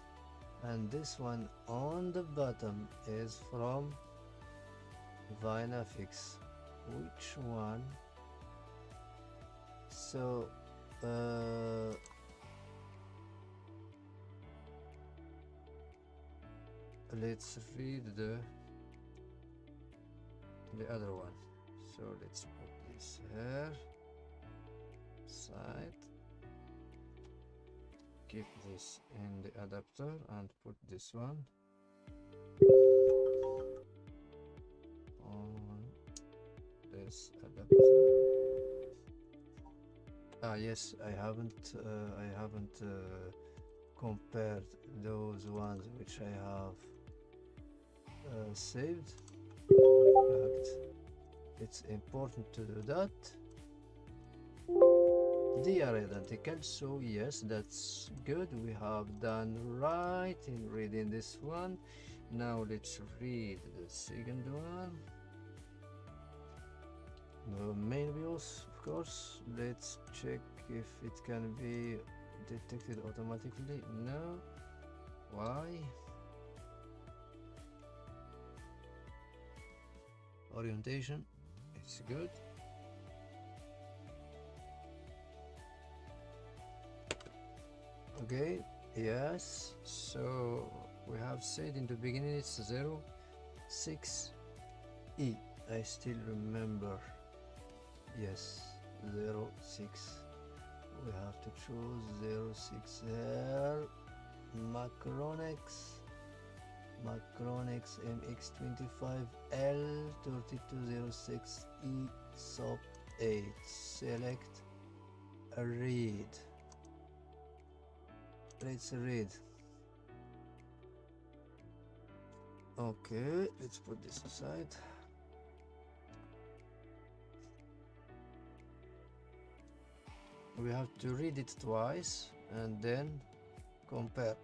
and this one on the bottom is from Vinafix. Which one So let's read the other one. So let's put this here, side, keep this in the adapter and put this one on this adapter. Yes, I haven't compared those ones which I have saved. In fact, it's important to do that. They are identical, so yes, that's good. We have done right in reading this one. Now let's read the second one, the main BIOS, of course. Let's check if it can be detected automatically. No. Why? Orientation, it's good. Okay, yes, so we have said in the beginning it's 06E. I still remember. Yes, 06. We have to choose 06 here. Macronix MX25L3206E sub 8. Select read. Let's read. Okay, let's put this aside. We have to read it twice and then compare.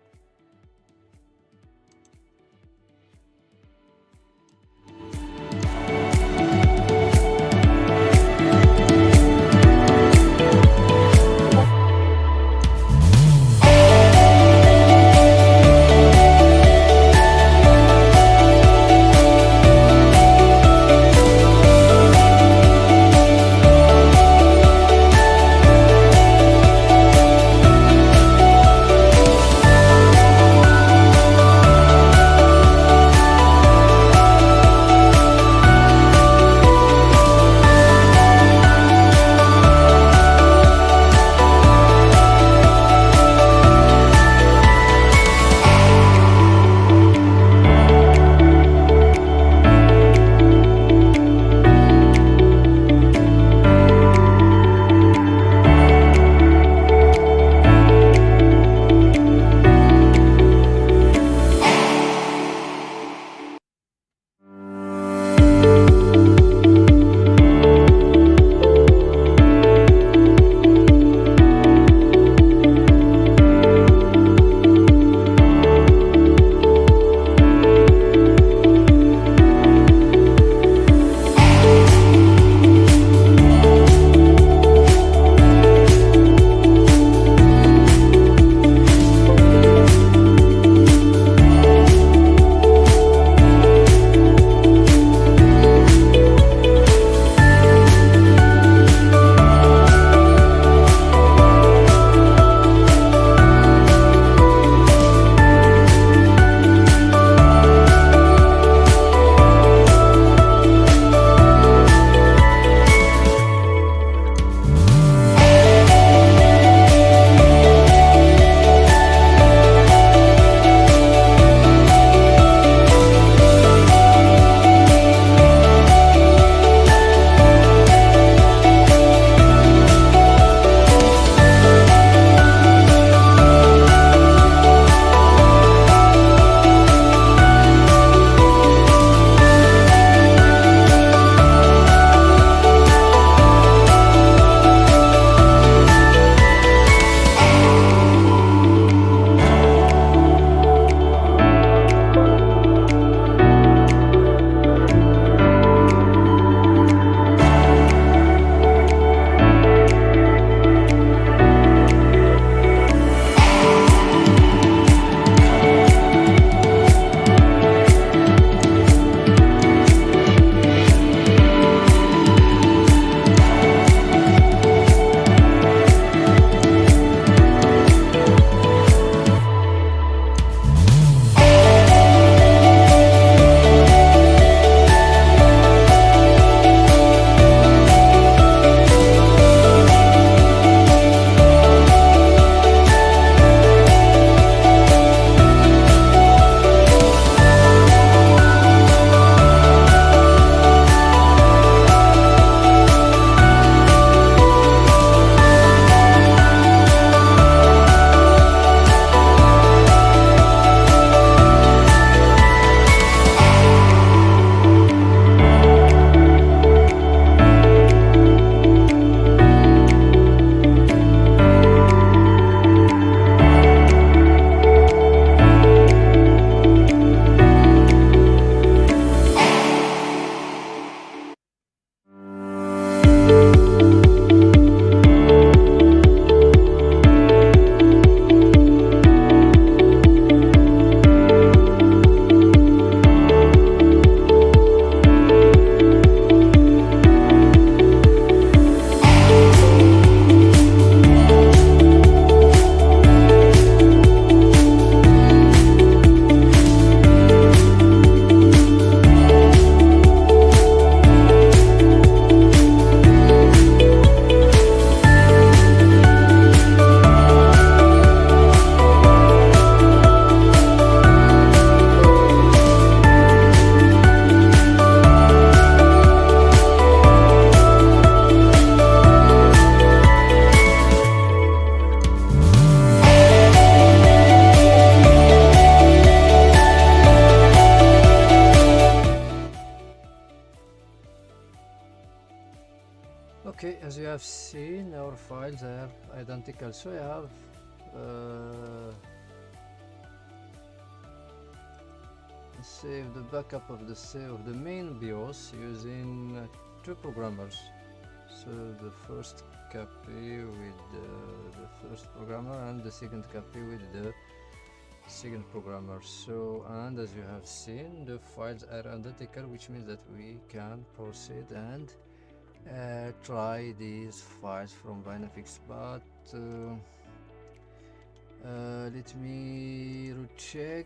Okay, as you have seen, our files are identical. So I have saved the backup of the main BIOS using two programmers. So the first copy with the first programmer and the second copy with the second programmer. So, and as you have seen, the files are identical, which means that we can proceed and try these files from Vinafix. But let me recheck.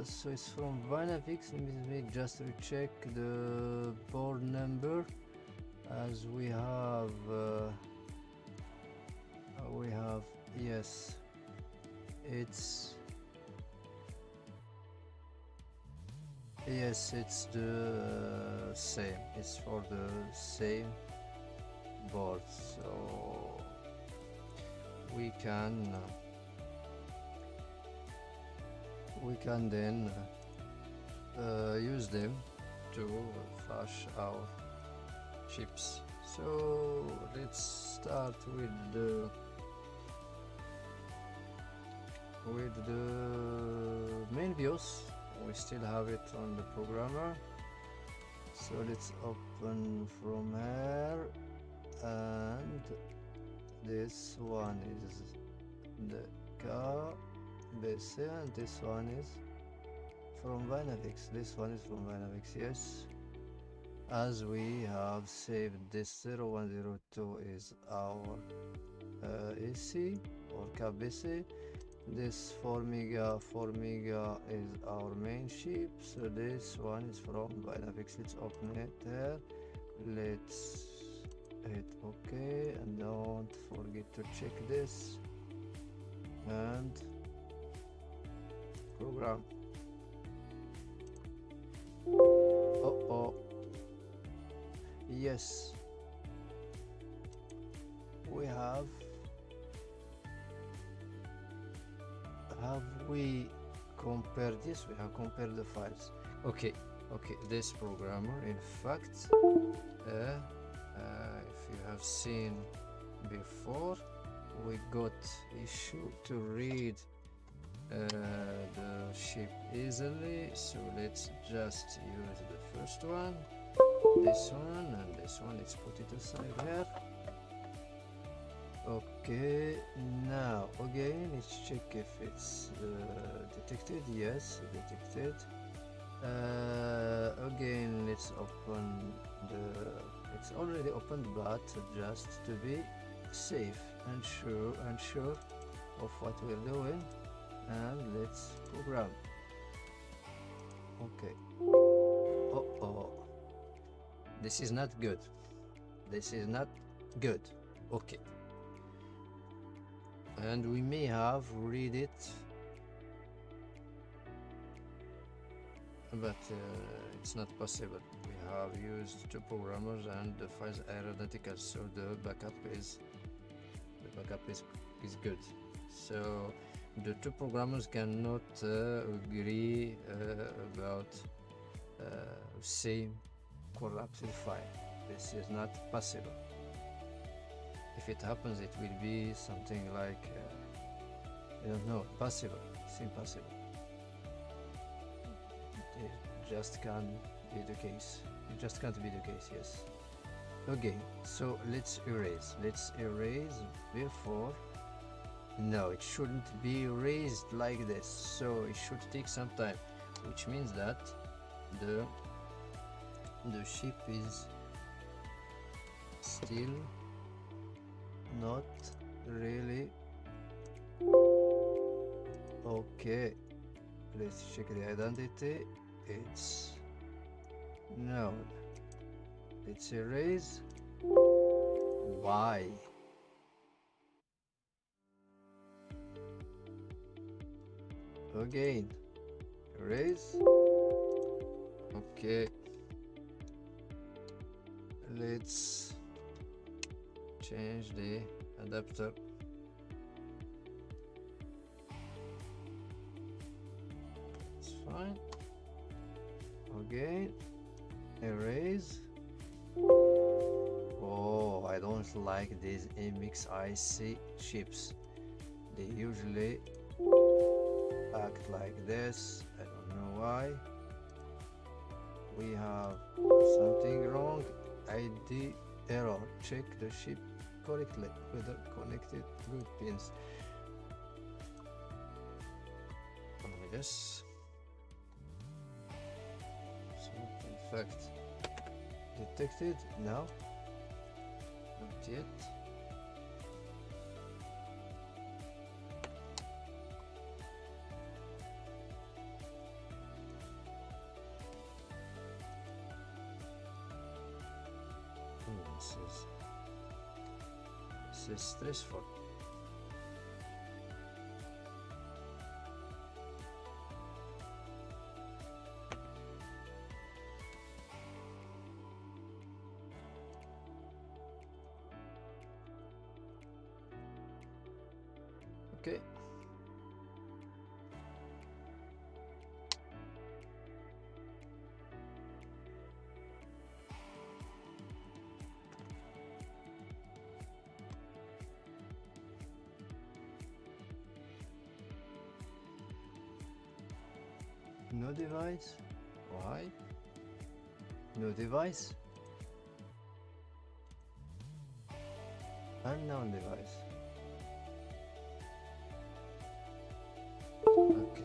So it's from Vinafix. Let me just recheck the board number, as we have yes, it's the same. It's for the same board, so we can then use them to flash our chips. So let's start with the main BIOS. We still have it on the programmer, so let's open from here, and this one is the KBC and this one is from Vinafix. This one is from Vinafix, yes. As we have saved this 0102 is our AC or KBC. This 4 mega is our main chip. So this one is from Bios. Let's open it here. Let's hit OK, and don't forget to check this and program. Yes, we have we compared this? We have compared the files. Okay, this programmer, in fact, if you have seen before, we got issue to read the chip easily. So let's just use the first one, this one, and this one. Let's put it aside here. Okay, now again let's check if it's detected. Yes, detected. Again, let's open it's already opened, but just to be safe and sure of what we're doing, and let's program. Okay. This is not good. Okay, and we may have read it, but it's not possible. We have used two programmers and the files are identical, so the backup is good. So the two programmers cannot agree about same collapsed file. This is not possible. If it happens, it will be something like I don't know, possible. It's impossible. It just can't be the case. It just can't be the case. Yes. Okay, so let's erase before. No, it shouldn't be erased like this, so it should take some time, which means that the chip is still not really okay. Let's check the identity. It's no. Let's erase. Why? Again, erase. Okay, let's change the adapter. It's fine. Again, erase. I don't like these MXIC chips. They usually act like this. I don't know why. We have something wrong. ID error. Check the chip correctly whether connected good pins. Yes. So in fact detected now. Not yet. This is stressful. Okay. No device? Why? No device? Unknown device. Okay.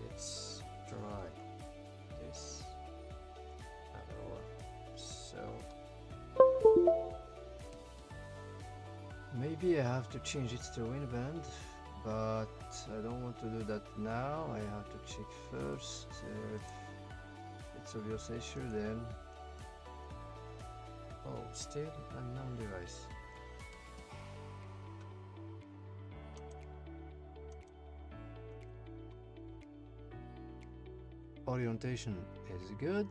Let's try this other one. So maybe I have to change it to WinBand, but I don't want to do that now. I have to check first if it's obvious issue, then still unknown device. Orientation is good.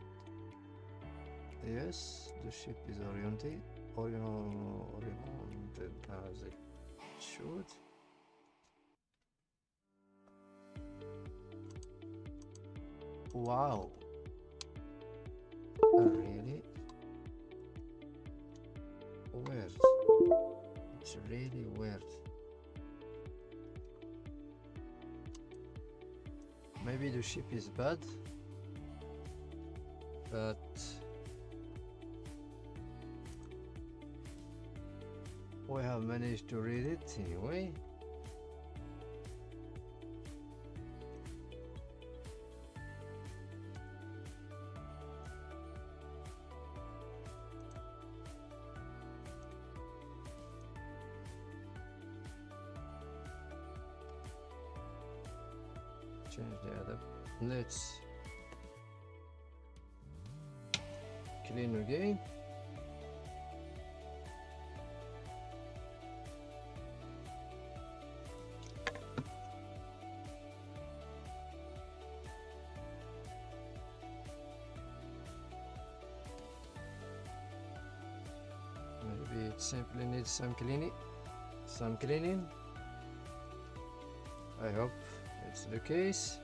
Yes, the ship is oriented as it should. Wow. Really weird. It's really weird. Maybe the ship is bad, but we have managed to read it anyway. Change the other. Let's clean again. Maybe it simply needs some cleaning. I hope it's the case.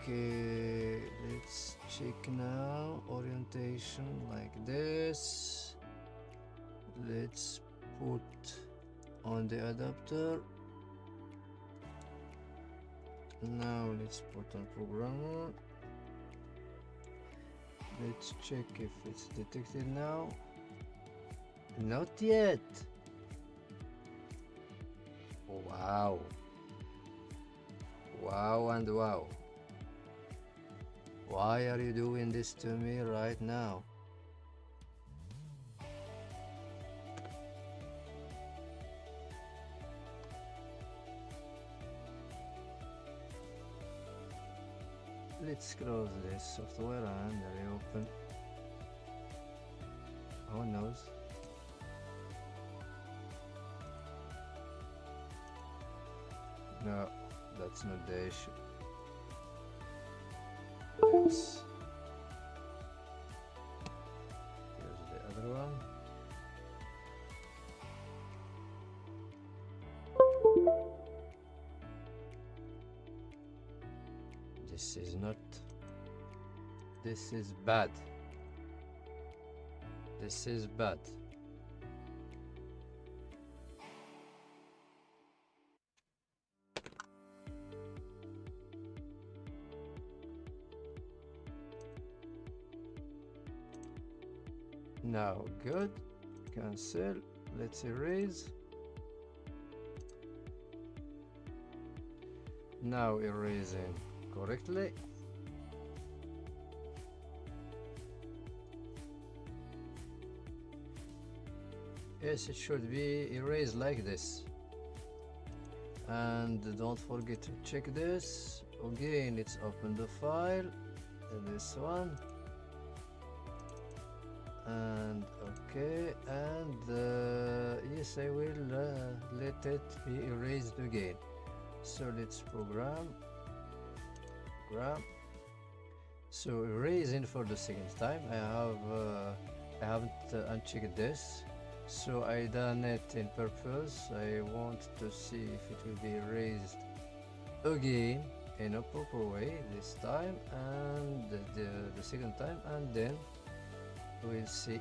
Okay, let's check now. Orientation like this. Let's put on the adapter. Now let's put on programmer. Let's check if it's detected now. Not yet. Wow. Wow and wow. Why are you doing this to me right now? Let's close this software and reopen. Who knows? No, that's not the issue. Let's use the other one. This is not This is bad. This is bad. Now, good. Cancel. Let's erase. Now erasing correctly. Yes, it should be erased like this. And don't forget to check this. Again, let's open the file. This one. And okay, and yes, I will let it be erased again. So let's program. So erasing for the second time. I haven't unchecked this, so I done it in purpose. I want to see if it will be erased again in a proper way this time, and the second time, and then we'll see.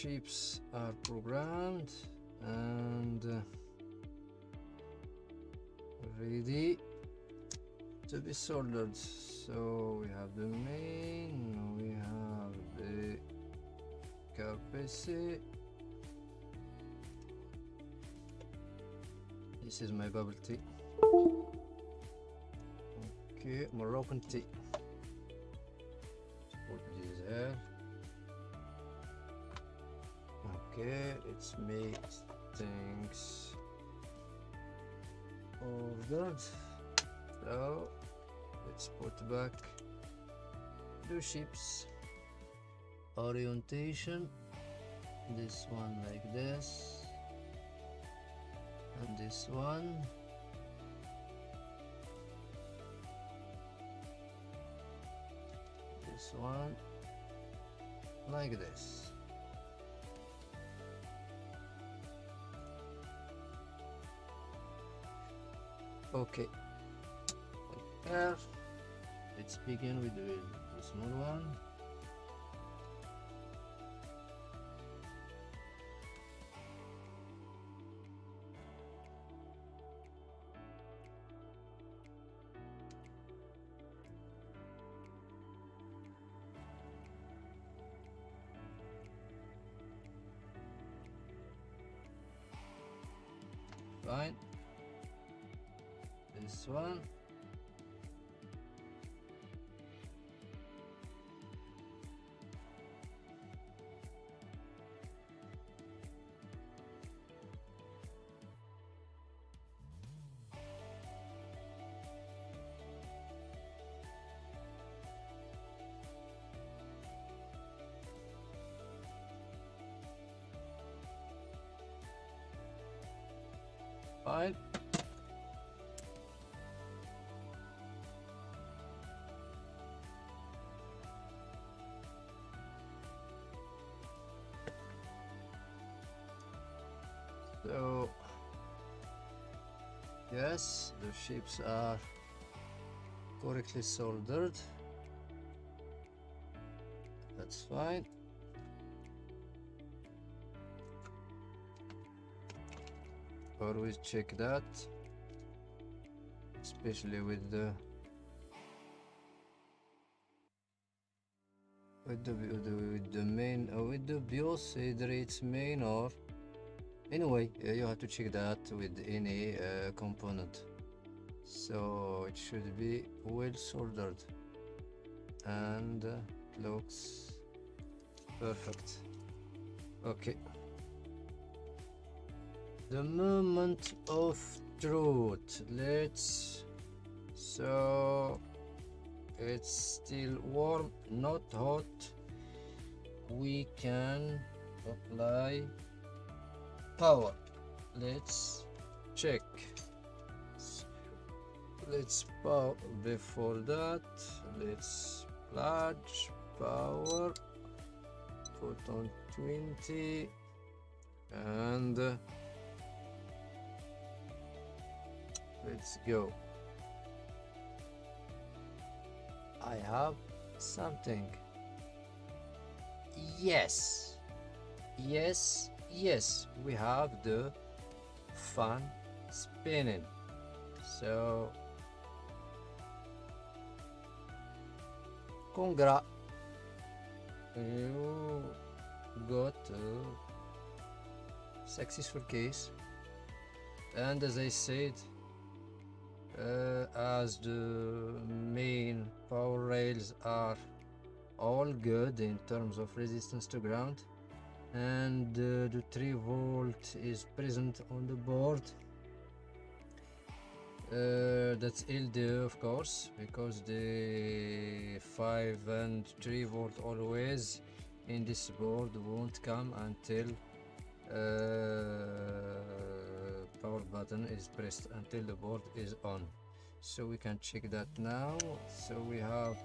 chips are programmed and ready to be soldered. So we have the main, we have the PC. This is my bubble tea. Okay, Moroccan tea. Put this here. Okay, let's make things ordered. So let's put back the chips. Orientation, this one like this, and this one. This one like this. Okay, here let's begin with the small one. Fine. This one. Fine. So yes, the chips are correctly soldered. That's fine. Always check that, especially with the main with the BIOS, either it's main or anyway, you have to check that with any component. So it should be well soldered and looks perfect. Okay. The moment of truth. So it's still warm, not hot. We can apply power. Let's check. Let's power. Before that, let's plug power. Put on 20 and let's go. I have something. Yes, we have the fan spinning. So congrats, you got a successful case. And as I said, as the main power rails are all good in terms of resistance to ground, and the 3-volt is present on the board, that's LDE of course, because the 5 and 3-volt always in this board won't come until power button is pressed, until the board is on. So we can check that now. So we have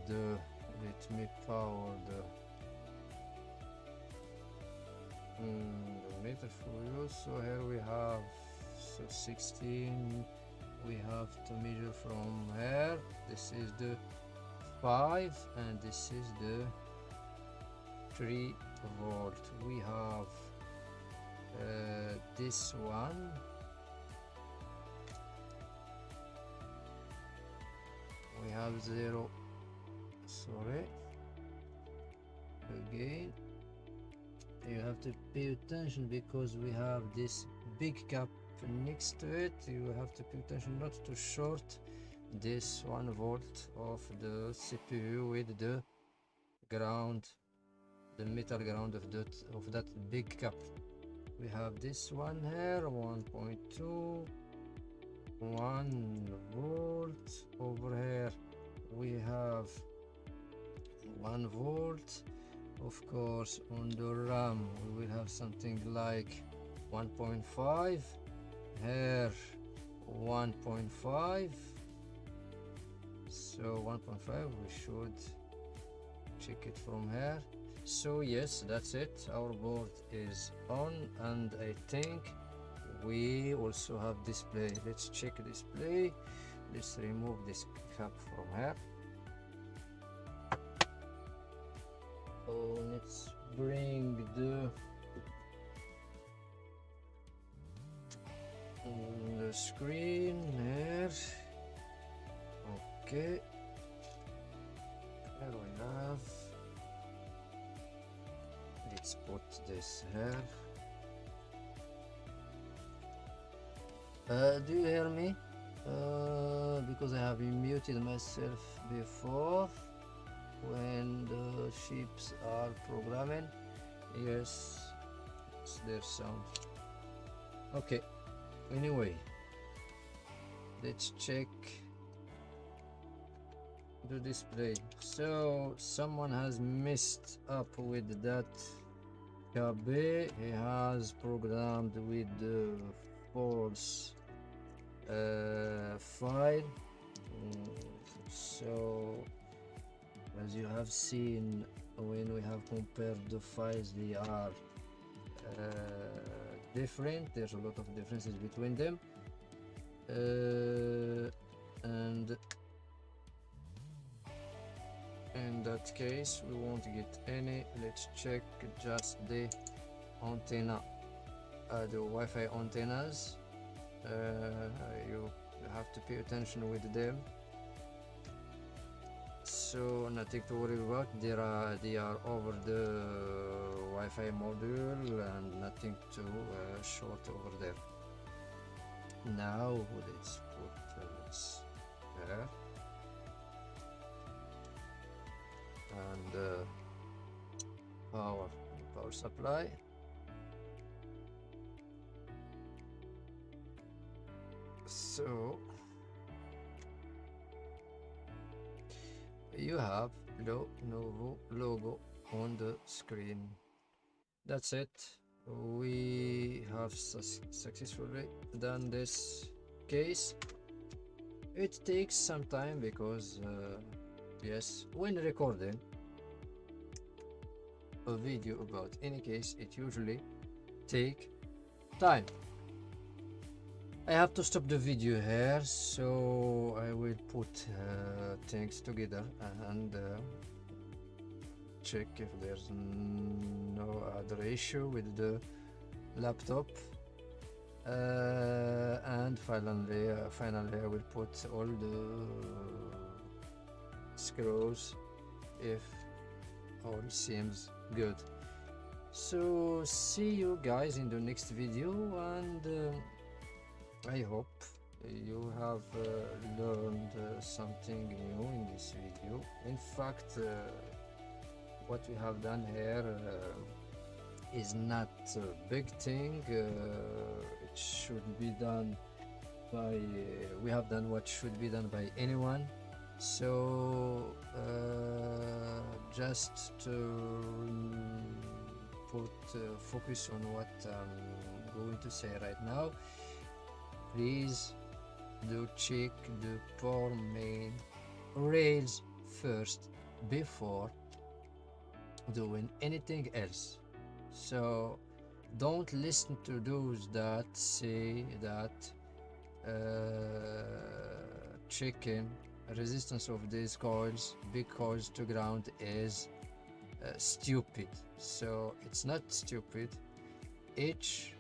the, let me power the meter for you. So here we have 16. We have to measure from here. This is the 5 and this is the 3 volt. We have this one. We have 0. Sorry. Again, you have to pay attention because we have this big cap next to it. You have to pay attention not to short this 1 volt of the CPU with the ground, the metal ground of that big cap. We have this one here, 1.2, 1 volt. Over here we have 1 volt. Of course, on the RAM we will have something like 1.5, here 1.5, so 1.5 we should check it from here. So yes, that's it, our board is on, and I think we also have display. Let's check display. Let's remove this cap from here. Oh, let's bring the screen here. Okay, here we have, let's put this here. Do you hear me? Because I have muted myself before when the ships are programming. Yes, it's their sound. Okay, anyway, let's check the display. So someone has messed up with that KB. He has programmed with the false file. So as you have seen, when we have compared the files, they are different. There's a lot of differences between them, and in that case we won't get any. Let's check just the antenna, the Wi-Fi antennas. You have to pay attention with them, so nothing to worry about. They are over the Wi-Fi module and nothing to short over there. Now let's put this there, and power supply. So you have Lenovo logo on the screen. That's it. We have successfully done this case. It takes some time because yes, when recording a video about any case, it usually take time. I have to stop the video here, so I will put things together and check if there's no other issue with the laptop, and finally I will put all the screws if all seems good. So see you guys in the next video, and I hope you have learned something new in this video. In fact, what we have done here is not a big thing. It should be done by, we have done what should be done by anyone. So just to put focus on what I'm going to say right now, please do check the power main rails first before doing anything else. So don't listen to those that say that checking resistance of these coils, big coils to ground, is stupid. So it's not stupid. Each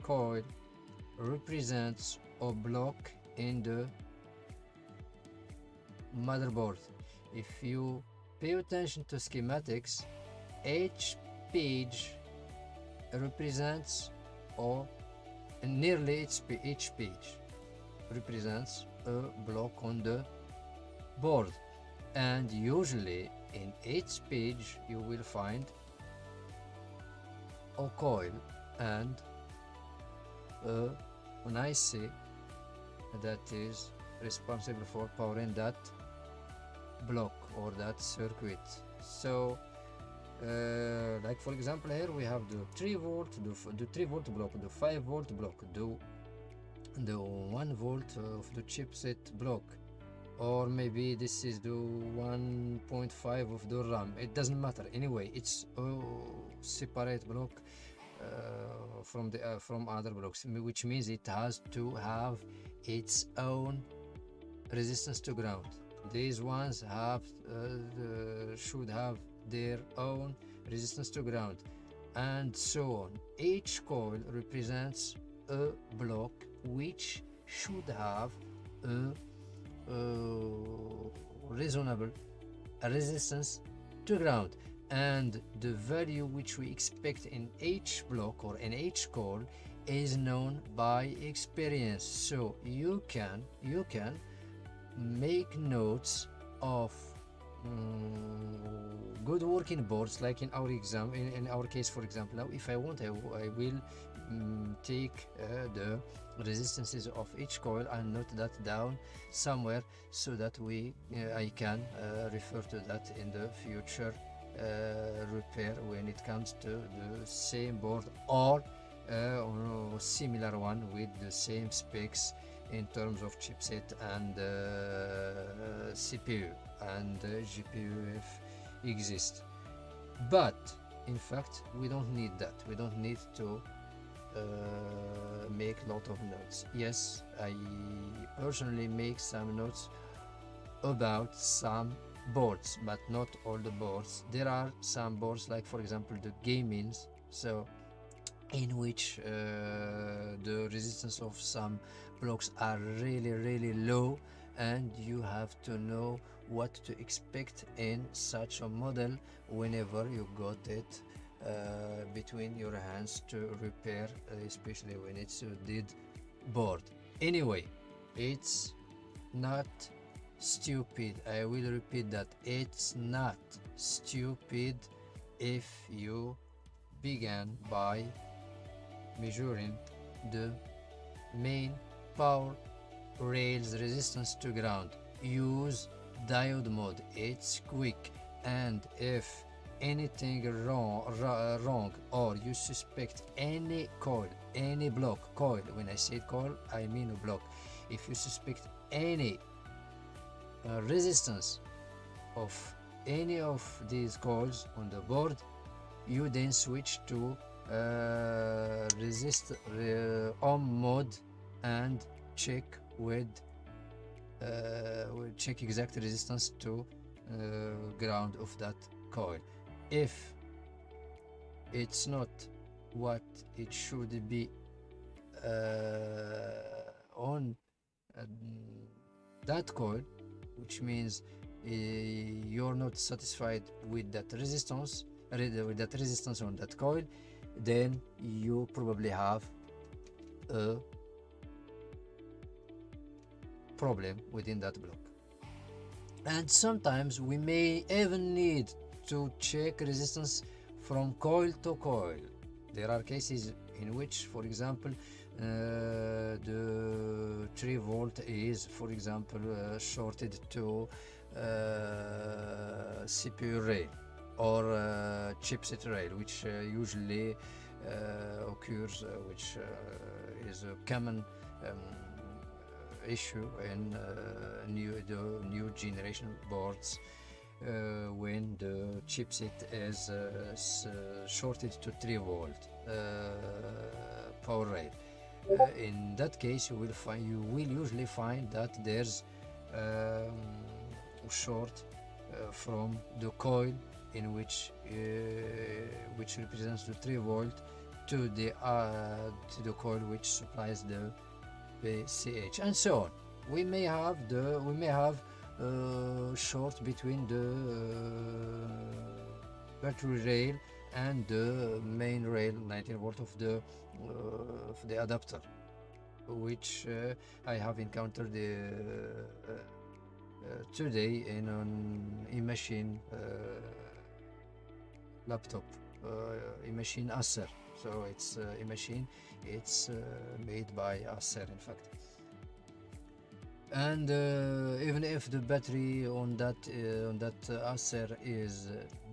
coil represents a block in the motherboard. If you pay attention to schematics, each page represents, or nearly each page represents a block on the board, and usually in each page you will find a coil and an IC that is responsible for powering that block or that circuit. So like for example, here we have the 3 volt, the 3 volt block, the 5 volt block, the 1 volt of the chipset block, or maybe this is the 1.5 of the RAM. It doesn't matter. Anyway, it's a separate block from other blocks, which means it has to have its own resistance to ground. These ones should have their own resistance to ground, and so on. Each coil represents a block which should have a reasonable resistance to ground, and the value which we expect in each block or in each coil is known by experience. So you can make notes of good working boards, like in our in our case, for example. Now if I want, I will take the resistances of each coil and note that down somewhere, so that I can refer to that in the future repair when it comes to the same board or similar one with the same specs in terms of chipset and CPU and GPU if exist. But in fact, we don't need that. We don't need to make a lot of notes. Yes, I personally make some notes about some boards, but not all the boards. There are some boards, like for example the gamings, so in which the resistance of some blocks are really low, and you have to know what to expect in such a model whenever you got it between your hands to repair, especially when it's a dead board. Anyway, it's not stupid. I will repeat that. It's not stupid if you began by measuring the main power rails resistance to ground. Use diode mode. It's quick, and if anything wrong or you suspect any coil, any block coil, when I say coil I mean a block, if you suspect any resistance of any of these coils on the board, you then switch to ohm mode and check check exact resistance to ground of that coil. If it's not what it should be on that coil, which means you're not satisfied with that resistance on that coil, then you probably have a problem within that block. And sometimes we may even need to check resistance from coil to coil. There are cases in which, for example, the 3 volt is, for example, shorted to CPU rail or chipset rail, which usually occurs, which is a common issue in the new generation boards, when the chipset is shorted to 3 volt power rail. In that case, you will usually find that there's short from the coil in which represents the 3 volt to the coil which supplies the VCH, and so on. We may have short between the battery rail and the main rail, 19 volt of the adapter, which I have encountered today in an e-machine laptop, e-machine Acer. So it's e-machine, it's made by Acer in fact. And even if the battery on that Acer is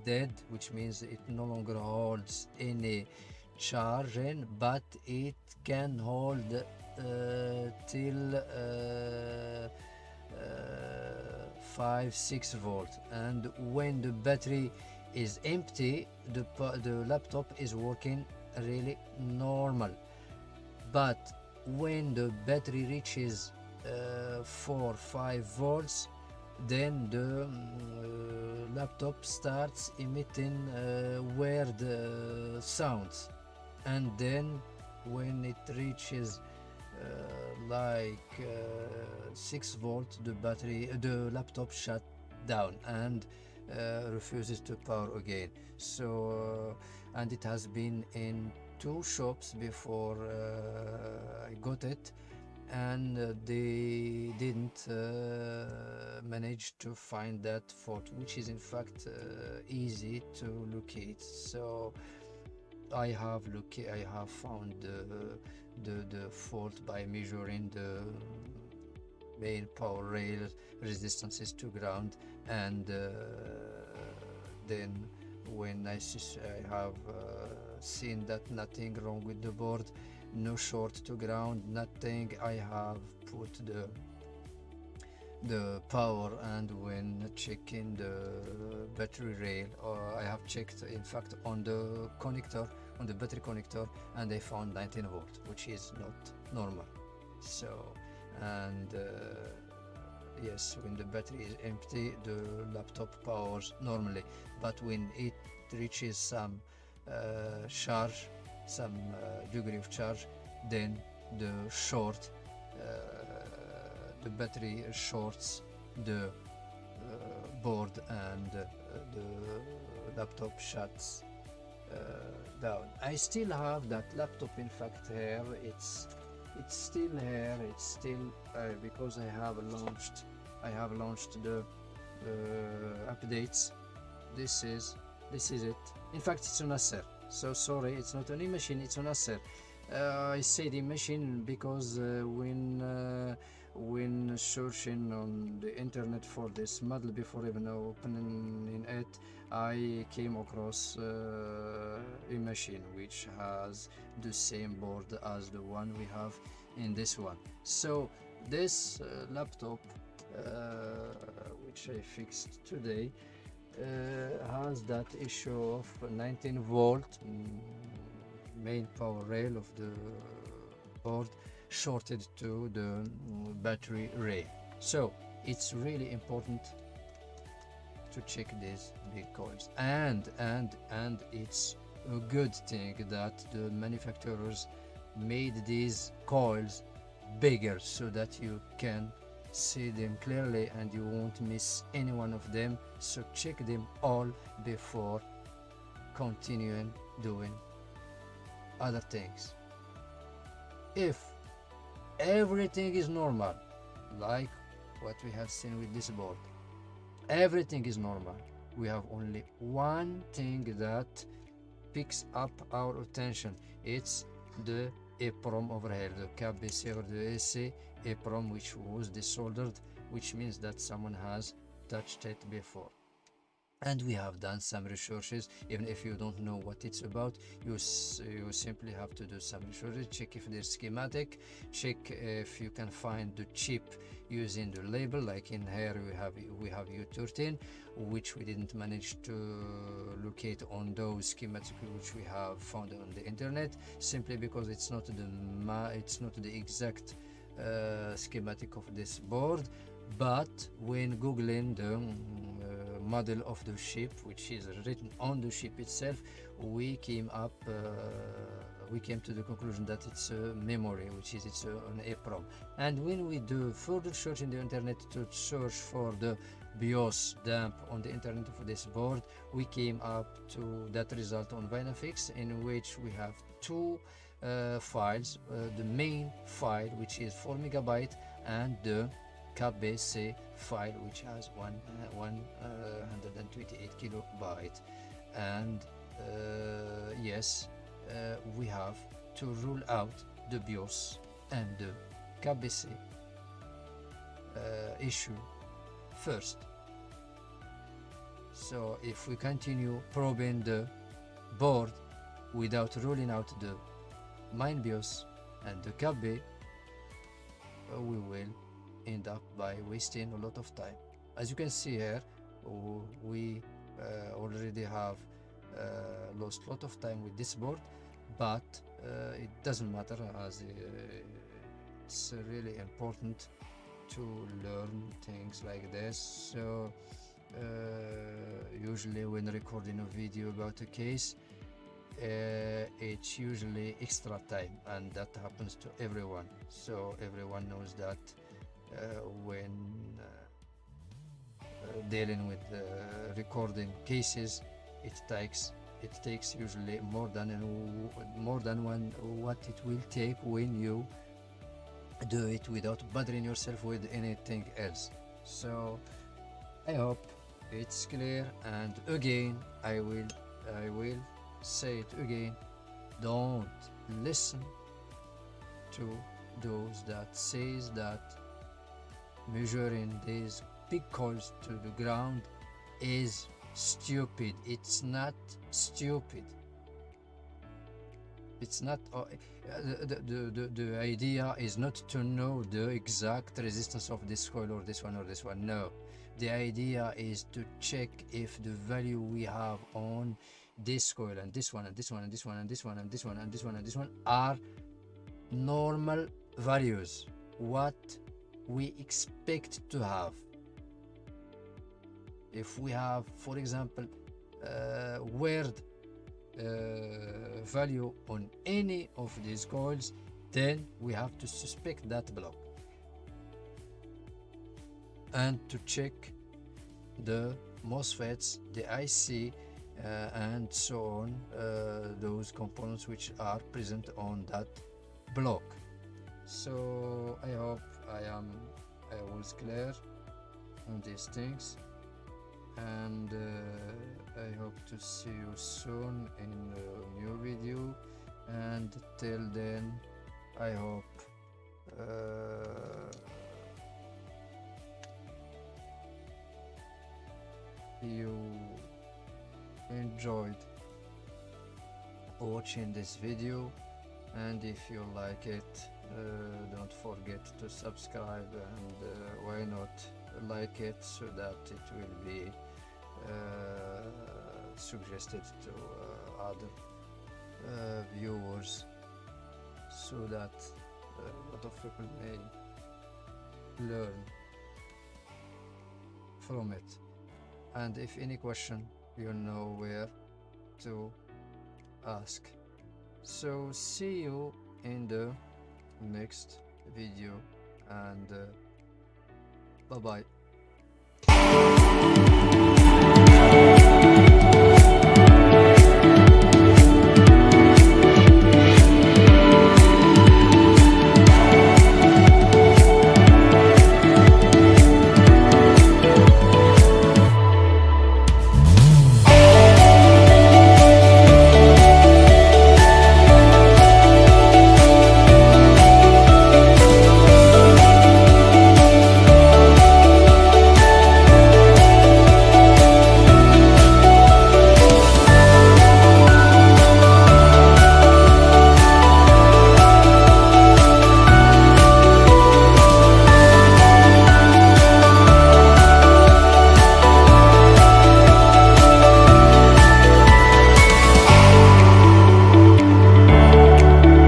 dead, which means it no longer holds any charge in, but it can hold till 5-6 volt, and when the battery is empty, the laptop is working really normal. But when the battery reaches 4-5 volts, then the laptop starts emitting weird sounds, and then when it reaches like 6 volt, the laptop shut down and refuses to power again. So and it has been in 2 shops before I got it, and they didn't manage to find that fault, which is in fact easy to locate. So I have found the fault by measuring the main power rail resistances to ground, and then when I have seen that nothing wrong with the board, no short to ground, nothing, I have put the power, and when checking the battery rail, I have checked in fact on the connector, on the battery connector, and I found 19 volt, which is not normal. So, and yes, when the battery is empty, the laptop powers normally, but when it reaches some charge, some degree of charge, then the battery shorts the board, and the laptop shuts down. I still have that laptop in fact here. It's still here. It's still because I have launched the updates. This is it. In fact, it's an Acer. So sorry, it's not an e-machine, it's an Acer. I say the machine because when searching on the internet for this model before even opening it, I came across a machine which has the same board as the one we have in this one. So this laptop, which I fixed today, has that issue of 19 volt main power rail of the board shorted to the battery rail. So it's really important to check these big coils, and it's a good thing that the manufacturers made these coils bigger so that you can see them clearly and you won't miss any one of them. So check them all before continuing doing other things. If everything is normal, like what we have seen with this board, everything is normal, we have only one thing that picks up our attention. It's the EEPROM over here, the cabecera de ese EEPROM, which was desoldered, which means that someone has touched it before. And we have done some researches. Even if you don't know what it's about, you simply have to do some researches, check if there's schematic, check if you can find the chip using the label. Like in here we have U13, which we didn't manage to locate on those schematics which we have found on the internet, simply because it's not the exact schematic of this board. But when googling the model of the ship, which is written on the ship itself, we came to the conclusion that it's a memory, which is an EEPROM. And when we do further search in the internet to search for the BIOS dump on the internet for this board, we came up to that result on Vinafix, in which we have two files, the main file, which is 4 megabyte, and the KBC file, which has 128 kilobyte. And yes, we have to rule out the BIOS and the KBC issue first. So if we continue probing the board without ruling out the main BIOS and the KB, we will end up by wasting a lot of time. As you can see here, we already have lost a lot of time with this board, but it doesn't matter, as it's really important to learn things like this. So usually when recording a video about a case, it's usually extra time, and that happens to everyone. So everyone knows that when dealing with recording cases, it takes usually more than what it will take when you do it without bothering yourself with anything else. So I hope it's clear, and again I will say it again: don't listen to those that says that measuring these big coils to the ground is stupid. It's not stupid. It's not. The idea is not to know the exact resistance of this coil or this one or this one. No, the idea is to check if the value we have on this coil and this one and this one and this one and this one and this one and this one and this one are normal values, what we expect to have. If we have, for example, weird value on any of these coils, then we have to suspect that block and to check the MOSFETs, the IC, and so on, those components which are present on that block. So I hope I was clear on these things, and I hope to see you soon in a new video, and till then I hope you enjoyed watching this video, and if you like it, don't forget to subscribe, and why not like it, so that it will be suggested to other viewers, so that a lot of people may learn from it. And if any question, you know where to ask. So see you in the next video, and bye bye.